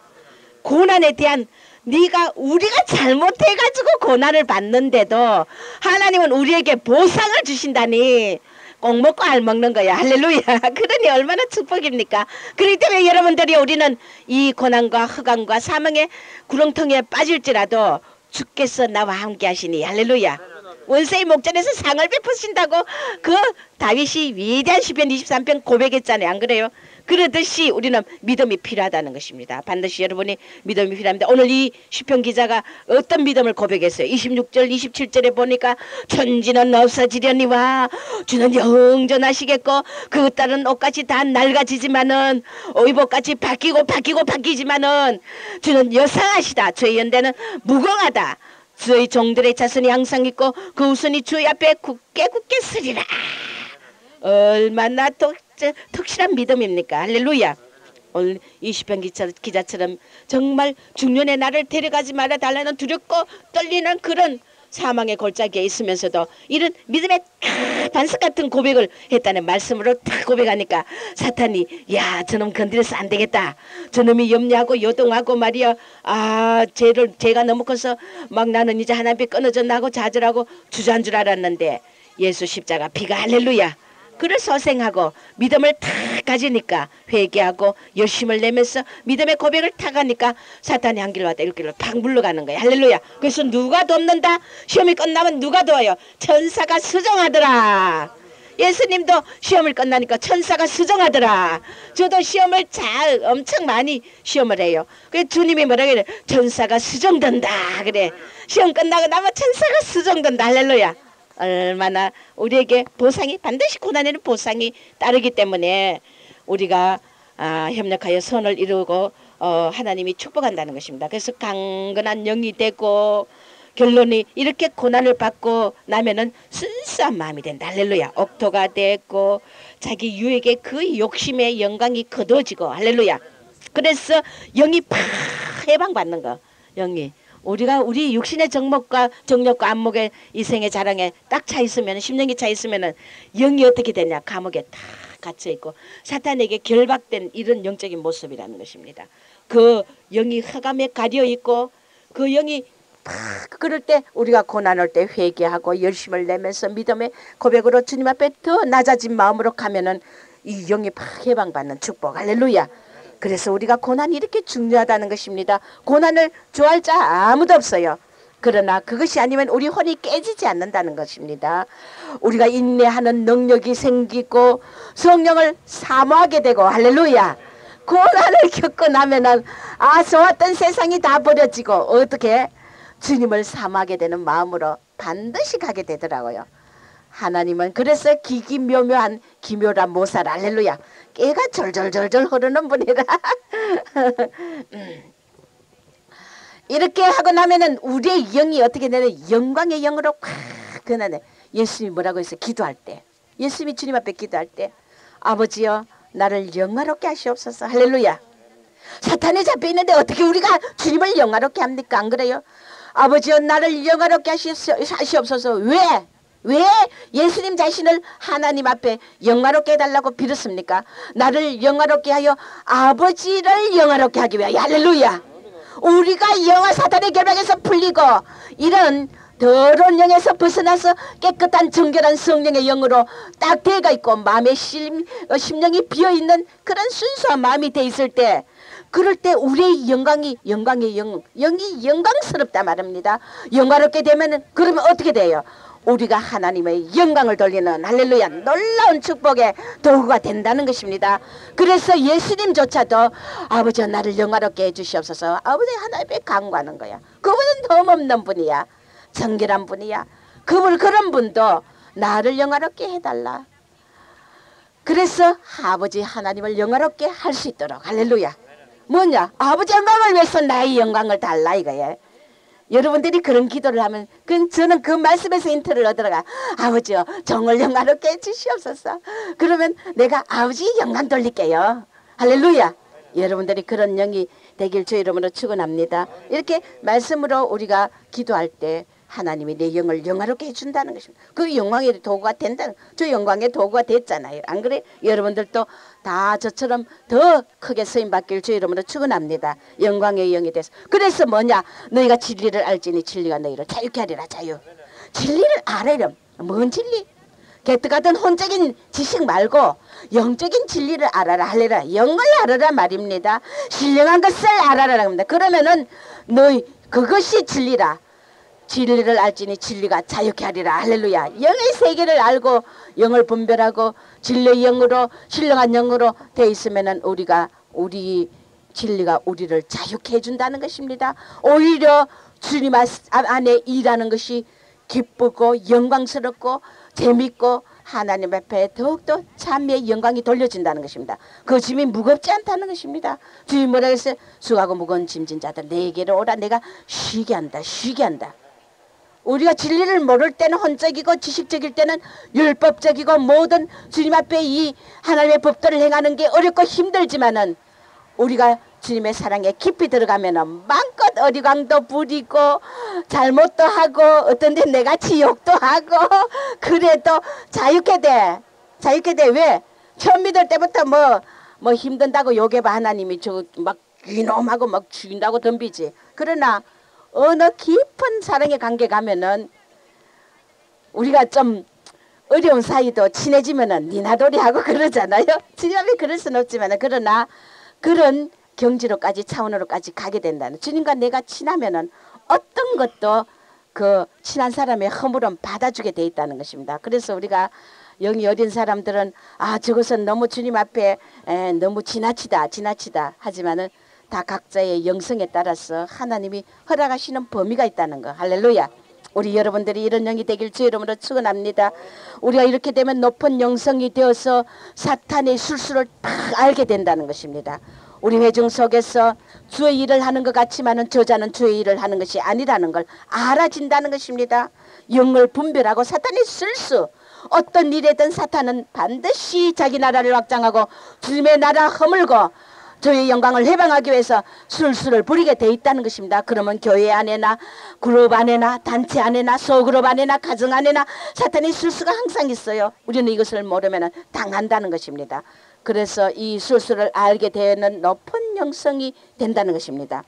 고난에 대한 우리가 잘못해가지고 고난을 받는데도 하나님은 우리에게 보상을 주신다니 꼭 먹고 알 먹는 거야. 할렐루야. 그러니 얼마나 축복입니까? 그렇기 때문에 여러분들이, 우리는 이 고난과 흑암과 사망의 구렁텅이에 빠질지라도 주께서 나와 함께 하시니. 할렐루야. 원세의 목전에서 상을 베푸신다고 그 다윗이 위대한 시편 23편 고백했잖아요. 안 그래요? 그러듯이 우리는 믿음이 필요하다는 것입니다. 반드시 여러분이 믿음이 필요합니다. 오늘 이 시편 기자가 어떤 믿음을 고백했어요? 26절 27절에 보니까 천지는 없어지려니와 주는 영전하시겠고 그 딸은 옷같이 다 낡아지지만은 의복같이 바뀌지만은 주는 여상하시다. 주의 연대는 무궁하다. 주의 종들의 자손이 항상 있고 그 우선이 주의 앞에 굳게 서리라. 얼마나 특실한 믿음입니까? 할렐루야. 오늘 이 시편 기자처럼 정말 중년의 나를 데려가지 말아 달라는 두렵고 떨리는 그런 사망의 골짜기에 있으면서도 이런 믿음의 반석 같은 고백을 했다는 말씀으로 딱 고백하니까 사탄이, 야, 저놈 건드려서 안 되겠다. 저놈이 염려하고 요동하고 말이야. 죄가 너무 커서 막 나는 이제 하나님께 끊어져 나고 좌절하고 주저한 줄 알았는데 예수 십자가 피가, 할렐루야, 그를 소생하고 믿음을 탁 가지니까 회개하고 열심을 내면서 믿음의 고백을 탁 하니까 사탄이 한 길로 왔다 일길로 팍 물러가는 거야. 할렐루야. 그래서 누가 돕는다? 시험이 끝나면 누가 도와요? 천사가 수정하더라. 예수님도 시험을 끝나니까 천사가 수정하더라. 저도 시험을 잘 엄청 많이 시험을 해요. 그래 주님이 뭐라 그래? 천사가 수정된다 그래. 시험 끝나고 나면 천사가 수정된다. 할렐루야. 얼마나 우리에게 보상이 반드시 고난에는 보상이 따르기 때문에 우리가 협력하여 선을 이루고 하나님이 축복한다는 것입니다. 그래서 강건한 영이 되고 결론이 이렇게 고난을 받고 나면은 순수한 마음이 된다. 할렐루야. 옥토가 되고 자기 유에게 그 욕심의 영광이 거두어지고 할렐루야. 그래서 영이 팍 해방받는 거. 영이 우리가 우리 육신의 정욕과 안목의 이 생의 자랑에 딱 차 있으면 심령이 차 있으면은 영이 어떻게 되냐? 감옥에 딱 갇혀 있고 사탄에게 결박된 이런 영적인 모습이라는 것입니다. 그 영이 흑암에 가려 있고 그 영이 그럴 때 우리가 고난 올 때 회개하고 열심을 내면서 믿음의 고백으로 주님 앞에 더 낮아진 마음으로 가면은 이 영이 팍 해방받는 축복. 할렐루야. 그래서 우리가 고난이 이렇게 중요하다는 것입니다. 고난을 좋아할 자 아무도 없어요. 그러나 그것이 아니면 우리 혼이 깨지지 않는다는 것입니다. 우리가 인내하는 능력이 생기고 성령을 사모하게 되고 할렐루야. 고난을 겪고 나면은 좋았던 세상이 다 버려지고 어떻게 주님을 사모하게 되는 마음으로 반드시 가게 되더라고요. 하나님은 그래서 기기묘묘한 기묘란 모살 할렐루야. 깨가 절절절절 흐르는 분이라. 이렇게 하고 나면은 우리의 영이 어떻게 되냐? 영광의 영으로 확 변하네. 예수님이 뭐라고 했어요? 기도할 때. 예수님이 주님 앞에 기도할 때 아버지여 나를 영화롭게 하시옵소서. 할렐루야. 사탄에 잡혀 있는데 어떻게 우리가 주님을 영화롭게 합니까? 안 그래요? 아버지여 나를 영화롭게 하시옵소서. 왜 예수님 자신을 하나님 앞에 영화롭게 해달라고 빌었습니까? 나를 영화롭게 하여 아버지를 영화롭게 하기 위하여. 할렐루야. 우리가 사탄의 결박에서 풀리고 이런 더러운 영에서 벗어나서 깨끗한 정결한 성령의 영으로 딱 되어가 있고 마음의 심령이 비어있는 그런 순수한 마음이 돼 있을 때 그럴 때 우리의 영광이 영광스럽다 말입니다. 영광롭게 되면 그러면 어떻게 돼요? 우리가 하나님의 영광을 돌리는 할렐루야 놀라운 축복의 도구가 된다는 것입니다. 그래서 예수님조차도 아버지 나를 영화롭게 해주시옵소서. 아버지 하나님께 간구하는 거야. 그분은 덤없는 분이야. 정결한 분이야. 그런 분도 나를 영화롭게 해달라. 그래서 아버지 하나님을 영화롭게 할 수 있도록 할렐루야. 뭐냐? 아버지 영광을 위해서 나의 영광을 달라 이거예요. 여러분들이 그런 기도를 하면 저는 그 말씀에서 힌트를 얻어가 아버지요 정을 영화롭게 해주시옵소서. 그러면 내가 아버지 영광 돌릴게요. 할렐루야. 여러분들이 그런 영이 되길 주 이름으로 축원합니다. 이렇게 말씀으로 우리가 기도할 때 하나님이 내 영을 영화롭게 해준다는 것입니다. 그 영광의 도구가 된다는 저 영광의 도구가 됐잖아요. 안 그래? 여러분들도 다 저처럼 더 크게 쓰임받길 주 이름으로 축원합니다. 영광의 영이 돼서. 그래서 뭐냐? 너희가 진리를 알지니 진리가 너희를 자유케 하리라. 자유. 진리를 알아렴. 뭔 진리? 개떡같은 혼적인 지식 말고 영적인 진리를 알아라. 할래라. 영을 알아라 말입니다. 신령한 것을 알아라 합니다. 그러면은 너희 그것이 진리라. 진리를 알지니 진리가 자유케 하리라. 할렐루야. 영의 세계를 알고 영을 분별하고 진리의 영으로 신령한 영으로 돼 있으면은 우리 진리가 우리를 자유케 해준다는 것입니다. 오히려 주님 안에 일하는 것이 기쁘고 영광스럽고 재밌고 하나님 앞에 더욱더 참미의 영광이 돌려진다는 것입니다. 그 짐이 무겁지 않다는 것입니다. 주님 뭐라 했어요? 수고하고 무거운 짐진 자들 내게로 오라. 내가 쉬게 한다. 우리가 진리를 모를 때는 혼적이고 지식적일 때는 율법적이고 모든 주님 앞에 이 하나님의 법도를 행하는 게 어렵고 힘들지만은 우리가 주님의 사랑에 깊이 들어가면은 마음껏 어리광도 부리고 잘못도 하고 어떤 데 내가 지욕도 하고 그래도 자유케 돼. 왜? 처음 믿을 때부터 뭐 힘든다고 욕해봐. 하나님이 막 이놈하고 막 죽인다고 덤비지. 그러나 어느 깊은 사랑의 관계 가면은 우리가 좀 어려운 사이도 친해지면은 니나돌이 하고 그러잖아요. 주님 앞에 그럴 수는 없지만 그러나 그런 경지로까지 차원으로까지 가게 된다는 주님과 내가 친하면은 어떤 것도 그 친한 사람의 허물은 받아주게 돼 있다는 것입니다. 그래서 우리가 영이 어린 사람들은 아 저것은 너무 주님 앞에 너무 지나치다 하지만은 다 각자의 영성에 따라서 하나님이 허락하시는 범위가 있다는 거. 할렐루야. 우리 여러분들이 이런 영이 되길 주의 이름으로 축원합니다. 우리가 이렇게 되면 높은 영성이 되어서 사탄의 술수를 다 알게 된다는 것입니다. 우리 회중 속에서 주의 일을 하는 것 같지만은 저자는 주의 일을 하는 것이 아니라는 걸 알아진다는 것입니다. 영을 분별하고 사탄의 술수 어떤 일에든 사탄은 반드시 자기 나라를 확장하고 주님의 나라 허물고 저의 영광을 해방하기 위해서 술수를 부리게 돼 있다는 것입니다. 그러면 교회 안에나 그룹 안에나 단체 안에나 소그룹 안에나 가정 안에나 사탄의 술수가 항상 있어요. 우리는 이것을 모르면 당한다는 것입니다. 그래서 이 술수를 알게 되는 높은 영성이 된다는 것입니다.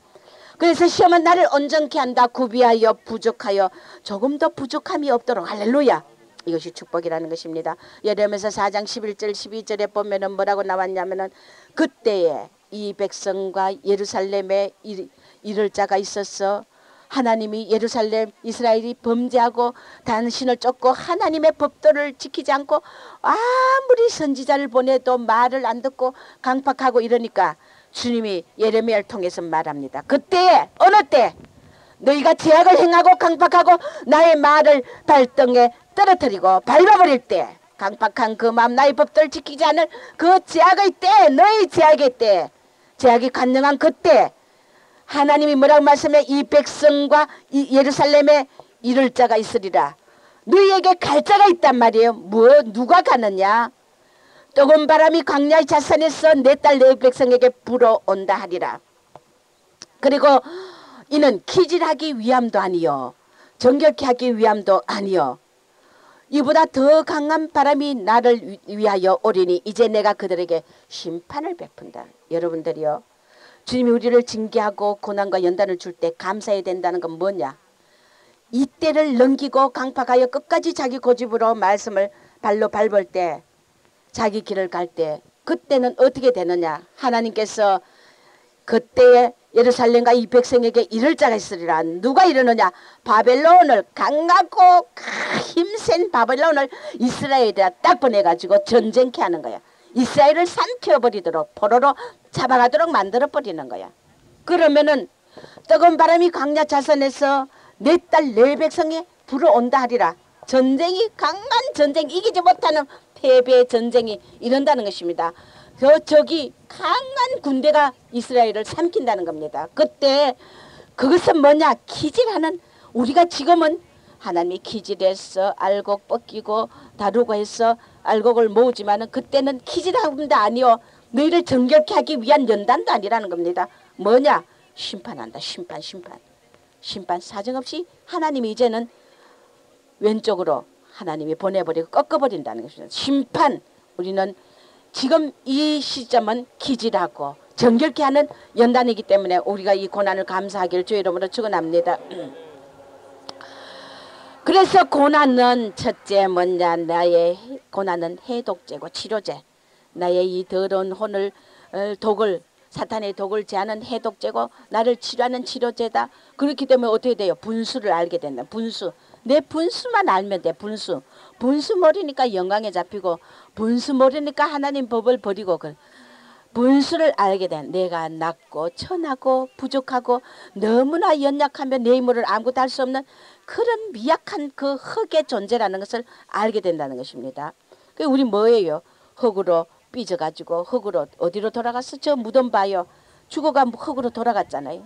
그래서 시험은 나를 온전케 한다. 구비하여 부족하여 조금도 부족함이 없도록. 할렐루야. 이것이 축복이라는 것입니다. 예레미야서 4장 11절 12절에 보면은 뭐라고 나왔냐면은 그때에 이 백성과 예루살렘에 이를 자가 있어서 하나님이 예루살렘 이스라엘이 범죄하고 당신을 쫓고 하나님의 법도를 지키지 않고 아무리 선지자를 보내도 말을 안 듣고 강팍하고 이러니까 주님이 예레미야를 통해서 말합니다. 그때에 어느 때 너희가 죄악을 행하고 강팍하고 나의 말을 발등에 떨어뜨리고 밟아버릴 때 강팍한 그 마음 나의 법도를 지키지 않을 그 죄악의 때 너희 죄악의 때 죄악이 간능한 그때 하나님이 뭐라고 말씀해 이 백성과 이 예루살렘에 이를 자가 있으리라. 너희에게 갈 자가 있단 말이에요. 누가 가느냐. 뜨거운 바람이 광야의 자산에서 내 딸 내 백성에게 불어온다 하리라. 그리고 이는 키질하기 위함도 아니요 정결케 하기 위함도 아니요 이보다 더 강한 바람이 나를 위하여 오리니 이제 내가 그들에게 심판을 베푼다. 여러분들이요 주님이 우리를 징계하고 고난과 연단을 줄 때 감사해야 된다는 건 뭐냐. 이때를 넘기고 강팍하여 끝까지 자기 고집으로 말씀을 발로 밟을 때 자기 길을 갈 때 그때는 어떻게 되느냐. 하나님께서 그때에 예루살렘과 이 백성에게 이를 자가 있으리라. 누가 이러느냐. 바벨론을 강하고 힘센 바벨론을 이스라엘에다 딱 보내가지고 전쟁케 하는 거야. 이스라엘을 삼켜버리도록 포로로 잡아가도록 만들어버리는 거야. 그러면은 뜨거운 바람이 광야 자선에서 내 딸 내 백성에 불어온다 하리라. 전쟁이 강한 전쟁 이기지 못하는 패배의 전쟁이 이런다는 것입니다. 저기 강한 군대가 이스라엘을 삼킨다는 겁니다. 그때 그것은 뭐냐. 기질하는 우리가 지금은 하나님이 기질해서 알곡 뻗기고 다루고 해서 알곡을 모으지만은 그때는 기질함도 아니요 너희를 정결케 하기 위한 연단도 아니라는 겁니다. 뭐냐. 심판한다. 심판 사정없이 하나님이 이제는 왼쪽으로 하나님이 보내버리고 꺾어버린다는 것입니다. 심판. 우리는 지금 이 시점은 기질하고 정결케 하는 연단이기 때문에 우리가 이 고난을 감사하기를 주의 이름으로 축원합니다. 그래서 고난은 첫째 뭐냐. 나의 고난은 해독제고 치료제. 나의 이 더러운 혼을 독을 사탄의 독을 제하는 해독제고 나를 치료하는 치료제다. 그렇기 때문에 어떻게 돼요. 분수를 알게 된다. 분수. 내 분수만 알면 돼. 분수 모르니까 영광에 잡히고 분수 모르니까 하나님 법을 버리고 분수를 알게 된 내가 낮고 천하고 부족하고 너무나 연약하며 내 힘으로 아무것도 할 수 없는 그런 미약한 그 흙의 존재라는 것을 알게 된다는 것입니다. 우리 뭐예요? 흙으로 삐져가지고 흙으로 어디로 돌아갔어? 저 무덤 봐요. 죽어가 흙으로 돌아갔잖아요.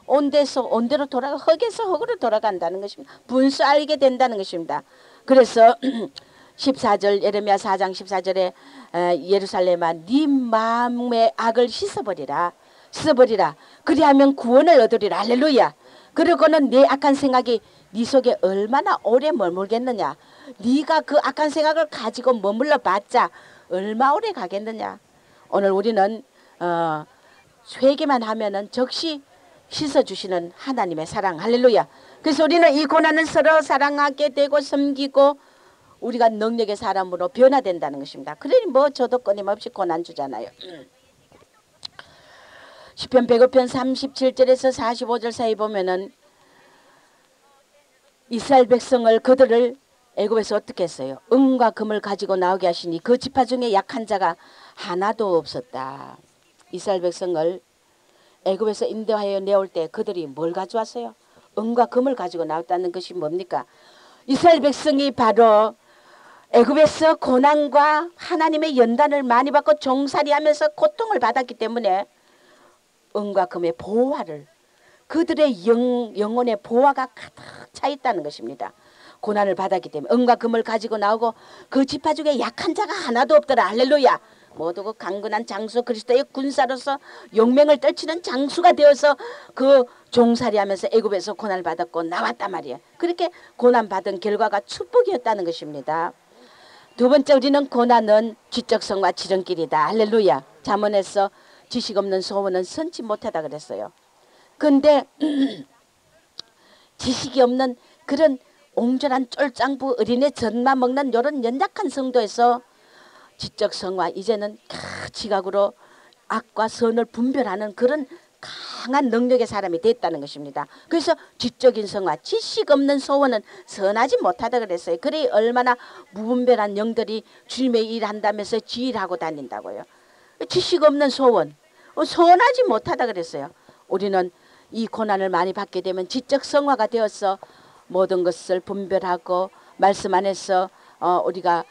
온 데로 돌아가 흙에서 흙으로 돌아간다는 것입니다. 분수 알게 된다는 것입니다. 그래서 14절 예레미야 4장 14절에 예루살렘아 네 마음의 악을 씻어버리라. 그리하면 구원을 얻으리라. 할렐루야. 그러고는 내 악한 생각이 네 속에 얼마나 오래 머물겠느냐. 네가 그 악한 생각을 가지고 머물러 봤자 얼마 오래 가겠느냐. 오늘 우리는 회개만 하면은 적시 씻어주시는 하나님의 사랑. 할렐루야. 그래서 우리는 이 고난을 서로 사랑하게 되고 섬기고 우리가 능력의 사람으로 변화된다는 것입니다. 그러니 뭐 저도 끊임없이 고난 주잖아요. 시편 105편 37절에서 45절 사이 보면은 이스라엘 백성을 그들을 애굽에서 어떻게 했어요? 은과 금을 가지고 나오게 하시니 그 지파 중에 약한 자가 하나도 없었다. 이스라엘 백성을 애굽에서 인도하여 내올 때 그들이 뭘 가져왔어요? 은과 금을 가지고 나왔다는 것이 뭡니까? 이스라엘 백성이 바로 애굽에서 고난과 하나님의 연단을 많이 받고 종살이하면서 고통을 받았기 때문에 은과 금의 보화를 그들의 영혼의 보화가 가득 차 있다는 것입니다. 고난을 받았기 때문에 은과 금을 가지고 나오고 그 지파 중에 약한 자가 하나도 없더라. 할렐루야. 모두 그 강건한 장수 그리스도의 군사로서 용맹을 떨치는 장수가 되어서 그 종살이하면서 애굽에서 고난을 받았고 나왔단 말이에요. 그렇게 고난받은 결과가 축복이었다는 것입니다. 두 번째 우리는 고난은 지적성과 지름길이다. 할렐루야. 잠언에서 지식 없는 소원은 선지 못하다 그랬어요. 근데 지식이 없는 그런 옹졸한 쫄짱부 어린애 젖만 먹는 이런 연약한 성도에서 지적성과 이제는 지각으로 악과 선을 분별하는 그런 강한 능력의 사람이 됐다는 것입니다. 그래서 지적인 성과 지식 없는 소원은 선하지 못하다 그랬어요. 그래 얼마나 무분별한 영들이 주님의 일 한다면서 지일하고 다닌다고요. 지식 없는 소원 선하지 못하다 그랬어요. 우리는 이 고난을 많이 받게 되면 지적 성화가 되어서 모든 것을 분별하고 말씀 안에서 우리가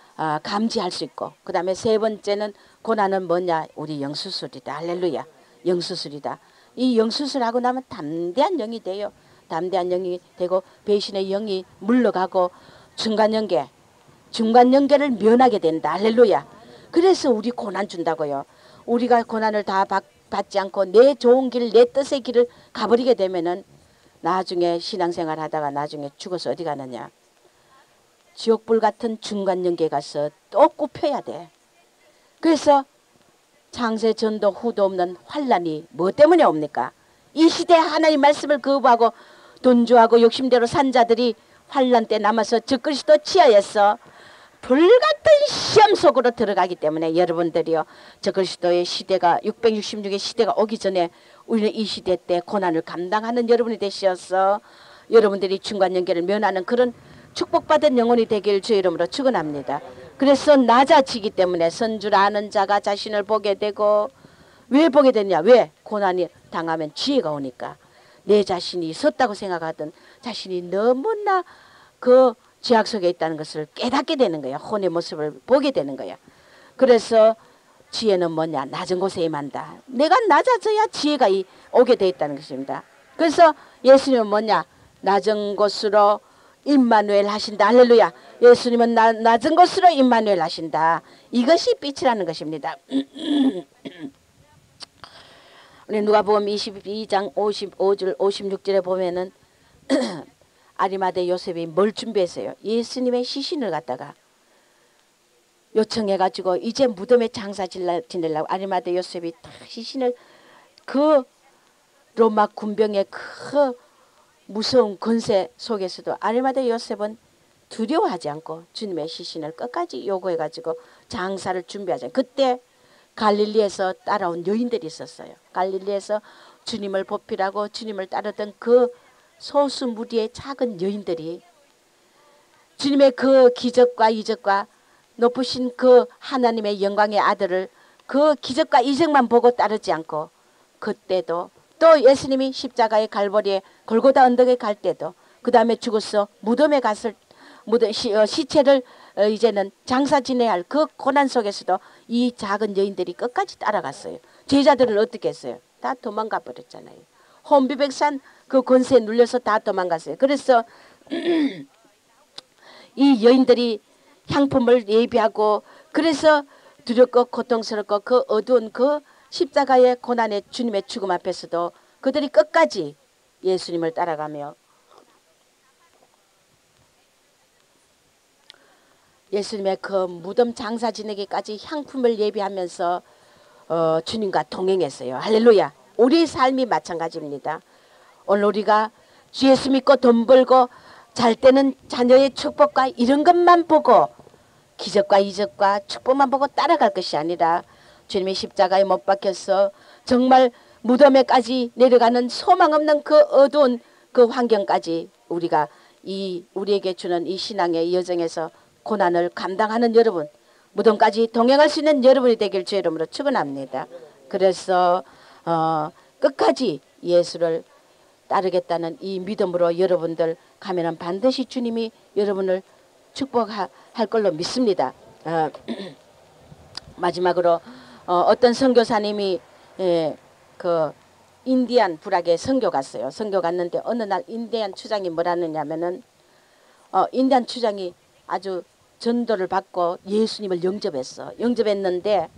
감지할 수 있고, 그 다음에 세 번째는 고난은 뭐냐? 우리 영수술이다. 할렐루야. 영수술이다. 이 영수술하고 나면 담대한 영이 돼요. 담대한 영이 되고 배신의 영이 물러가고 중간연계를 면하게 된다. 할렐루야. 그래서 우리 고난 준다고요. 우리가 고난을 다 받지 않고 내 좋은 길, 내 뜻의 길을 가버리게 되면은 나중에 신앙생활 하다가 나중에 죽어서 어디 가느냐? 지옥불 같은 중간연계 가서 또 굽혀야 돼. 그래서 창세 전도 후도 없는 환란이 뭐 때문에 옵니까? 이 시대에 하나님 말씀을 거부하고 돈주하고 욕심대로 산 자들이 환란 때 남아서 적그리스도 치하에서 불같은 시험 속으로 들어가기 때문에 여러분들이요, 적그리스도의 시대가 666의 시대가 오기 전에 우리는 이 시대 때 고난을 감당하는 여러분이 되셔서 여러분들이 중간연계를 면하는 그런 축복받은 영혼이 되길 주의 이름으로 축원합니다. 그래서 낮아지기 때문에 선줄 아는 자가 자신을 보게 되고, 왜 보게 되냐? 왜? 고난이 당하면 지혜가 오니까. 내 자신이 있었다고 생각하던 자신이 너무나 그 죄악 속에 있다는 것을 깨닫게 되는 거야. 혼의 모습을 보게 되는 거야. 그래서 지혜는 뭐냐? 낮은 곳에 임한다. 내가 낮아져야 지혜가 오게 돼 있다는 것입니다. 그래서 예수님은 뭐냐? 낮은 곳으로 임마누엘 하신다. 할렐루야. 예수님은 낮은 곳으로 임마누엘 하신다. 이것이 빛이라는 것입니다. 우리 누가복음 22장 55절 56절에 보면은 아리마대 요셉이 뭘 준비했어요? 예수님의 시신을 갖다가 요청해가지고 이제 무덤에 장사 지내려고 아리마대 요셉이 다 시신을, 그 로마 군병의 그 무서운 권세 속에서도 아리마대 요셉은 두려워하지 않고 주님의 시신을 끝까지 요구해가지고 장사를 준비하자. 그때 갈릴리에서 따라온 여인들이 있었어요. 갈릴리에서 주님을 보필하고 주님을 따르던 그 소수 무리의 작은 여인들이 주님의 그 기적과 이적과 높으신 그 하나님의 영광의 아들을 그 기적과 이적만 보고 따르지 않고, 그때도 또 예수님이 십자가의 갈보리에 골고다 언덕에 갈 때도, 그 다음에 죽어서 무덤에 갔을 시체를 이제는 장사 지내야 할 그 고난 속에서도 이 작은 여인들이 끝까지 따라갔어요. 제자들을 어떻게 했어요? 다 도망가 버렸잖아요. 혼비백산 그 권세에 눌려서 다 도망갔어요. 그래서 이 여인들이 향품을 예비하고, 그래서 두렵고 고통스럽고 그 어두운 그 십자가의 고난의 주님의 죽음 앞에서도 그들이 끝까지 예수님을 따라가며 예수님의 그 무덤 장사 지내기까지 향품을 예비하면서 주님과 동행했어요. 할렐루야. 우리의 삶이 마찬가지입니다. 오늘 우리가 주 예수 믿고 돈 벌고 잘 때는 자녀의 축복과 이런 것만 보고 기적과 이적과 축복만 보고 따라갈 것이 아니라 주님의 십자가에 못 박혀서 정말 무덤에까지 내려가는 소망 없는 그 어두운 그 환경까지 우리가 우리에게 주는 이 신앙의 여정에서 고난을 감당하는 여러분, 무덤까지 동행할 수 있는 여러분이 되길 주의 이름으로 축원합니다. 그래서 끝까지 예수를 따르겠다는 이 믿음으로 여러분들 가면은 반드시 주님이 여러분을 축복할 걸로 믿습니다. 마지막으로 어떤 선교사님이 그 인디안 불악에 선교 갔어요. 선교 갔는데 어느 날 인디안 추장이 뭐라느냐면은 인디안 추장이 아주 전도를 받고 예수님을 영접했는데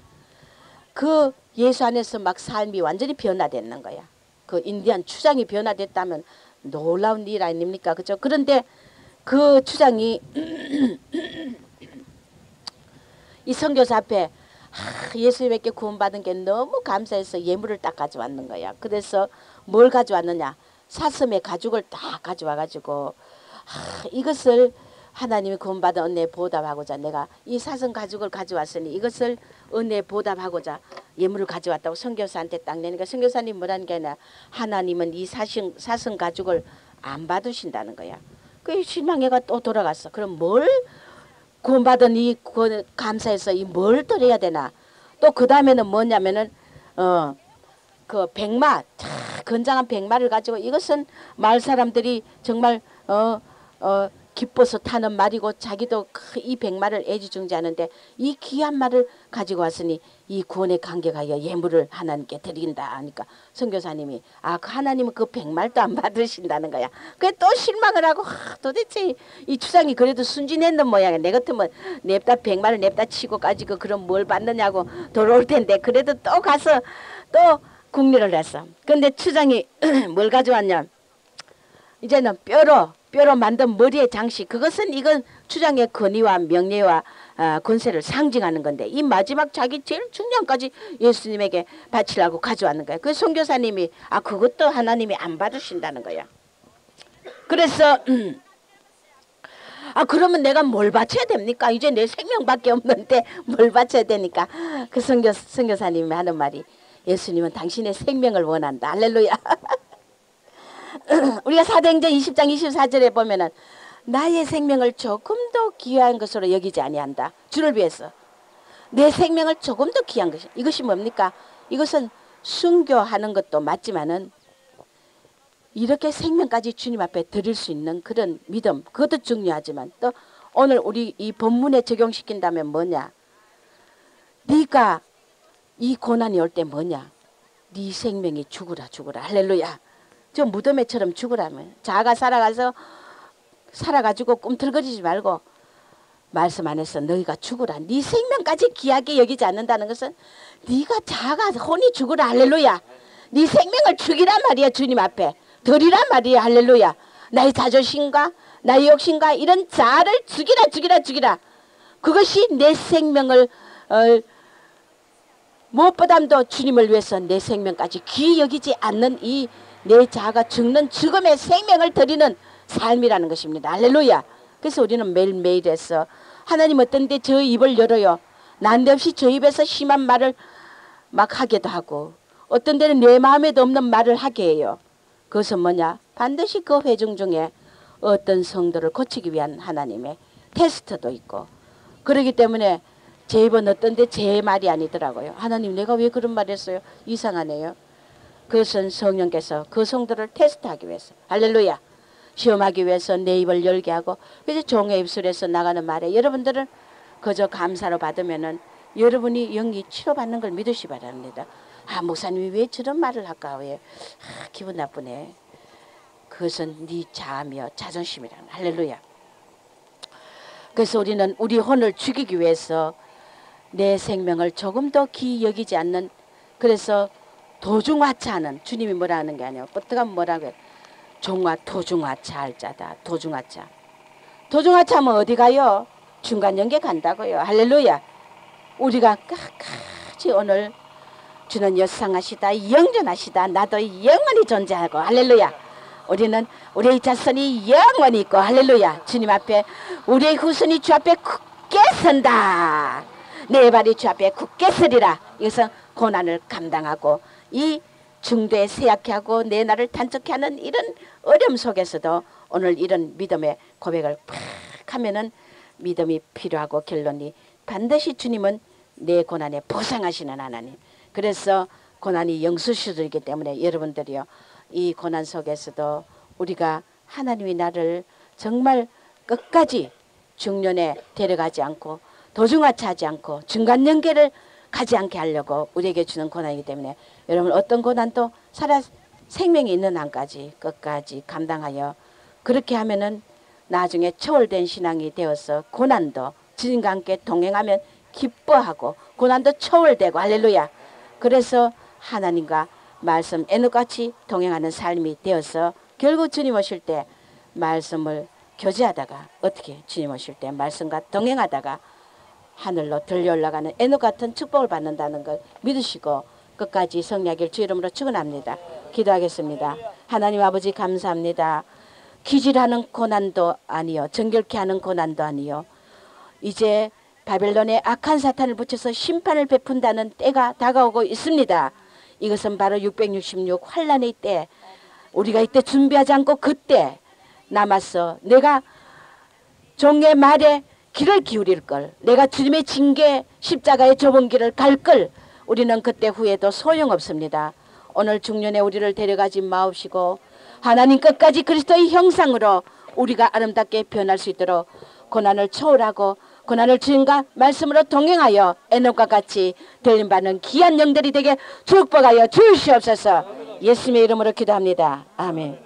그 예수 안에서 막 삶이 완전히 변화됐는 거야. 그 인디안 추장이 변화됐다면 놀라운 일 아닙니까? 그죠? 그런데 그 추장이 이 선교사 앞에 예수님께 구원받은 게 너무 감사해서 예물을 딱 가져왔는 거야. 그래서 뭘 가져왔느냐? 사슴의 가죽을 딱 가져와 가지고 이것을 하나님이 구원받은 은혜에 보답하고자 내가 이 사슴 가죽을 가져왔으니 이것을 은혜에 보답하고자 예물을 가져왔다고 선교사한테 딱 내니까 선교사님 뭐라는 게 아니라 하나님은 이 사슴 가죽을 안 받으신다는 거야. 그 실망해가 또 돌아갔어. 그럼 뭘 구원받은 이 감사해서 이 뭘 드려야 되나? 또 그 다음에는 뭐냐면은 그 백마, 건장한 백마를 가지고 이것은 마을 사람들이 정말 기뻐서 타는 말이고 자기도 이 백마를 애지중지하는데 이 귀한 말을 가지고 왔으니 이 구원에 감격하여 예물을 하나님께 드린다 하니까 선교사님이 그 하나님은 그 백말도 안 받으신다는 거야. 그래 또 실망을 하고 도대체 이 추장이 그래도 순진했는 모양이야. 내 같으면 냅다 백말을 냅다 치고 가지고 그럼 뭘 받느냐고 돌아올 텐데 그래도 또 가서 또 국리를 했어. 근데 추장이 뭘 가져왔냐? 이제는 뼈로 만든 머리의 장식, 그것은 이건 추장의 권위와 명예와 권세를 상징하는 건데 이 마지막 자기 제일 중요한 까지 예수님에게 바치려고 가져왔는 거야. 그 선교사님이 그것도 하나님이 안 받으신다는 거야. 그래서 그러면 내가 뭘 바쳐야 됩니까? 이제 내 생명밖에 없는데 뭘 바쳐야 되니까 그 선교사님이 하는 말이 예수님은 당신의 생명을 원한다. 할렐루야. 우리가 사도행전 20장 24절에 보면은 나의 생명을 조금 더 귀한 것으로 여기지 아니한다. 주를 위해서 내 생명을 조금 더 귀한 것이 이것이 뭡니까? 이것은 순교하는 것도 맞지만은 이렇게 생명까지 주님 앞에 드릴 수 있는 그런 믿음, 그것도 중요하지만 또 오늘 우리 이 본문에 적용시킨다면 뭐냐? 네가 이 고난이 올 때 뭐냐? 네 생명이 죽으라. 할렐루야. 저 무덤에처럼 죽으라면 자가 살아가지고 꿈틀거리지 말고 말씀 안에서 너희가 죽으라. 네 생명까지 귀하게 여기지 않는다는 것은 네가 자가 혼이 죽으라. 할렐루야. 네 생명을 죽이란 말이야. 주님 앞에 드리란 말이야. 할렐루야. 나의 자존심과 나의 욕심과 이런 자아를 죽이라. 그것이 내 생명을 무엇보다도 주님을 위해서 내 생명까지 귀히 여기지 않는 이 내 자아가 죽음의 생명을 드리는 삶이라는 것입니다. 할렐루야. 그래서 우리는 매일매일에서 하나님 어떤 데 저 입을 열어요. 난데없이 저 입에서 심한 말을 막 하기도 하고 어떤 데는 내 마음에도 없는 말을 하게 해요. 그것은 뭐냐? 반드시 그 회중 중에 어떤 성도를 고치기 위한 하나님의 테스트도 있고 그러기 때문에 제 입은 어떤 데 제 말이 아니더라고요. 하나님 내가 왜 그런 말 했어요? 이상하네요. 그것은 성령께서 그 성도를 테스트하기 위해서 할렐루야. 시험하기 위해서 내 입을 열게 하고 그래서 종의 입술에서 나가는 말에 여러분들은 그저 감사로 받으면은 여러분이 영이 치료받는 걸 믿으시 바랍니다. 목사님이 왜 저런 말을 할까? 왜? 기분 나쁘네. 그것은 네 자아며 자존심이라는 할렐루야. 그래서 우리는 우리 혼을 죽이기 위해서 내 생명을 조금 더 귀히 여기지 않는 그래서 도중하차하는 주님이 뭐라 하는 게 아니에요. 어떡하면 뭐라고 해요. 종과 도중하차 할 자다. 도중하차하면 어디 가요? 중간연계 간다고요. 할렐루야. 우리가 끝까지 오늘 주는 여상하시다 영존하시다 나도 영원히 존재하고 할렐루야. 우리는 우리의 자손이 영원히 있고 할렐루야. 주님 앞에 우리의 후손이 주 앞에 굳게 굳게 선다. 내 발이 주 앞에 굳게 서리라. 이것은 고난을 감당하고 이 중도에 쇠약해 하고 내 나를 단축해 하는 이런 어려움 속에서도 오늘 이런 믿음의 고백을 팍 하면은 믿음이 필요하고 결론이 반드시 주님은 내 고난에 보상하시는 하나님. 그래서 고난이 영수시들이기 때문에 여러분들이요, 이 고난 속에서도 우리가 하나님이 나를 정말 끝까지 중년에 데려가지 않고 도중하차하지 않고 중간 연계를 가지 않게 하려고 우리에게 주는 고난이기 때문에 여러분 어떤 고난도 살아 생명이 있는 한까지 끝까지 감당하여 그렇게 하면은 나중에 초월된 신앙이 되어서 고난도 주님과 함께 동행하면 기뻐하고 고난도 초월되고 할렐루야. 그래서 하나님과 말씀 애누같이 동행하는 삶이 되어서 결국 주님 오실 때 말씀을 교제하다가 어떻게 주님 오실 때 말씀과 동행하다가 하늘로 들려 올라가는 애누 같은 축복을 받는다는 걸 믿으시고 끝까지 성리하길 주 이름으로 축원합니다. 기도하겠습니다. 하나님 아버지 감사합니다. 기질하는 고난도 아니요 정결케 하는 고난도 아니요 이제 바벨론의 악한 사탄을 붙여서 심판을 베푼다는 때가 다가오고 있습니다. 이것은 바로 666 환란의 때 우리가 이때 준비하지 않고 그때 남아서 내가 종의 말에 길을 기울일 걸 내가 주님의 징계 십자가의 좁은 길을 갈 걸 우리는 그때 후에도 소용없습니다. 오늘 중년에 우리를 데려가지 마옵시고 하나님 끝까지 그리스도의 형상으로 우리가 아름답게 변할 수 있도록 고난을 초월하고 고난을 주님과 말씀으로 동행하여 에녹과 같이 들림받는 귀한 영들이 되게 축복하여 주시옵소서. 예수님의 이름으로 기도합니다. 아멘.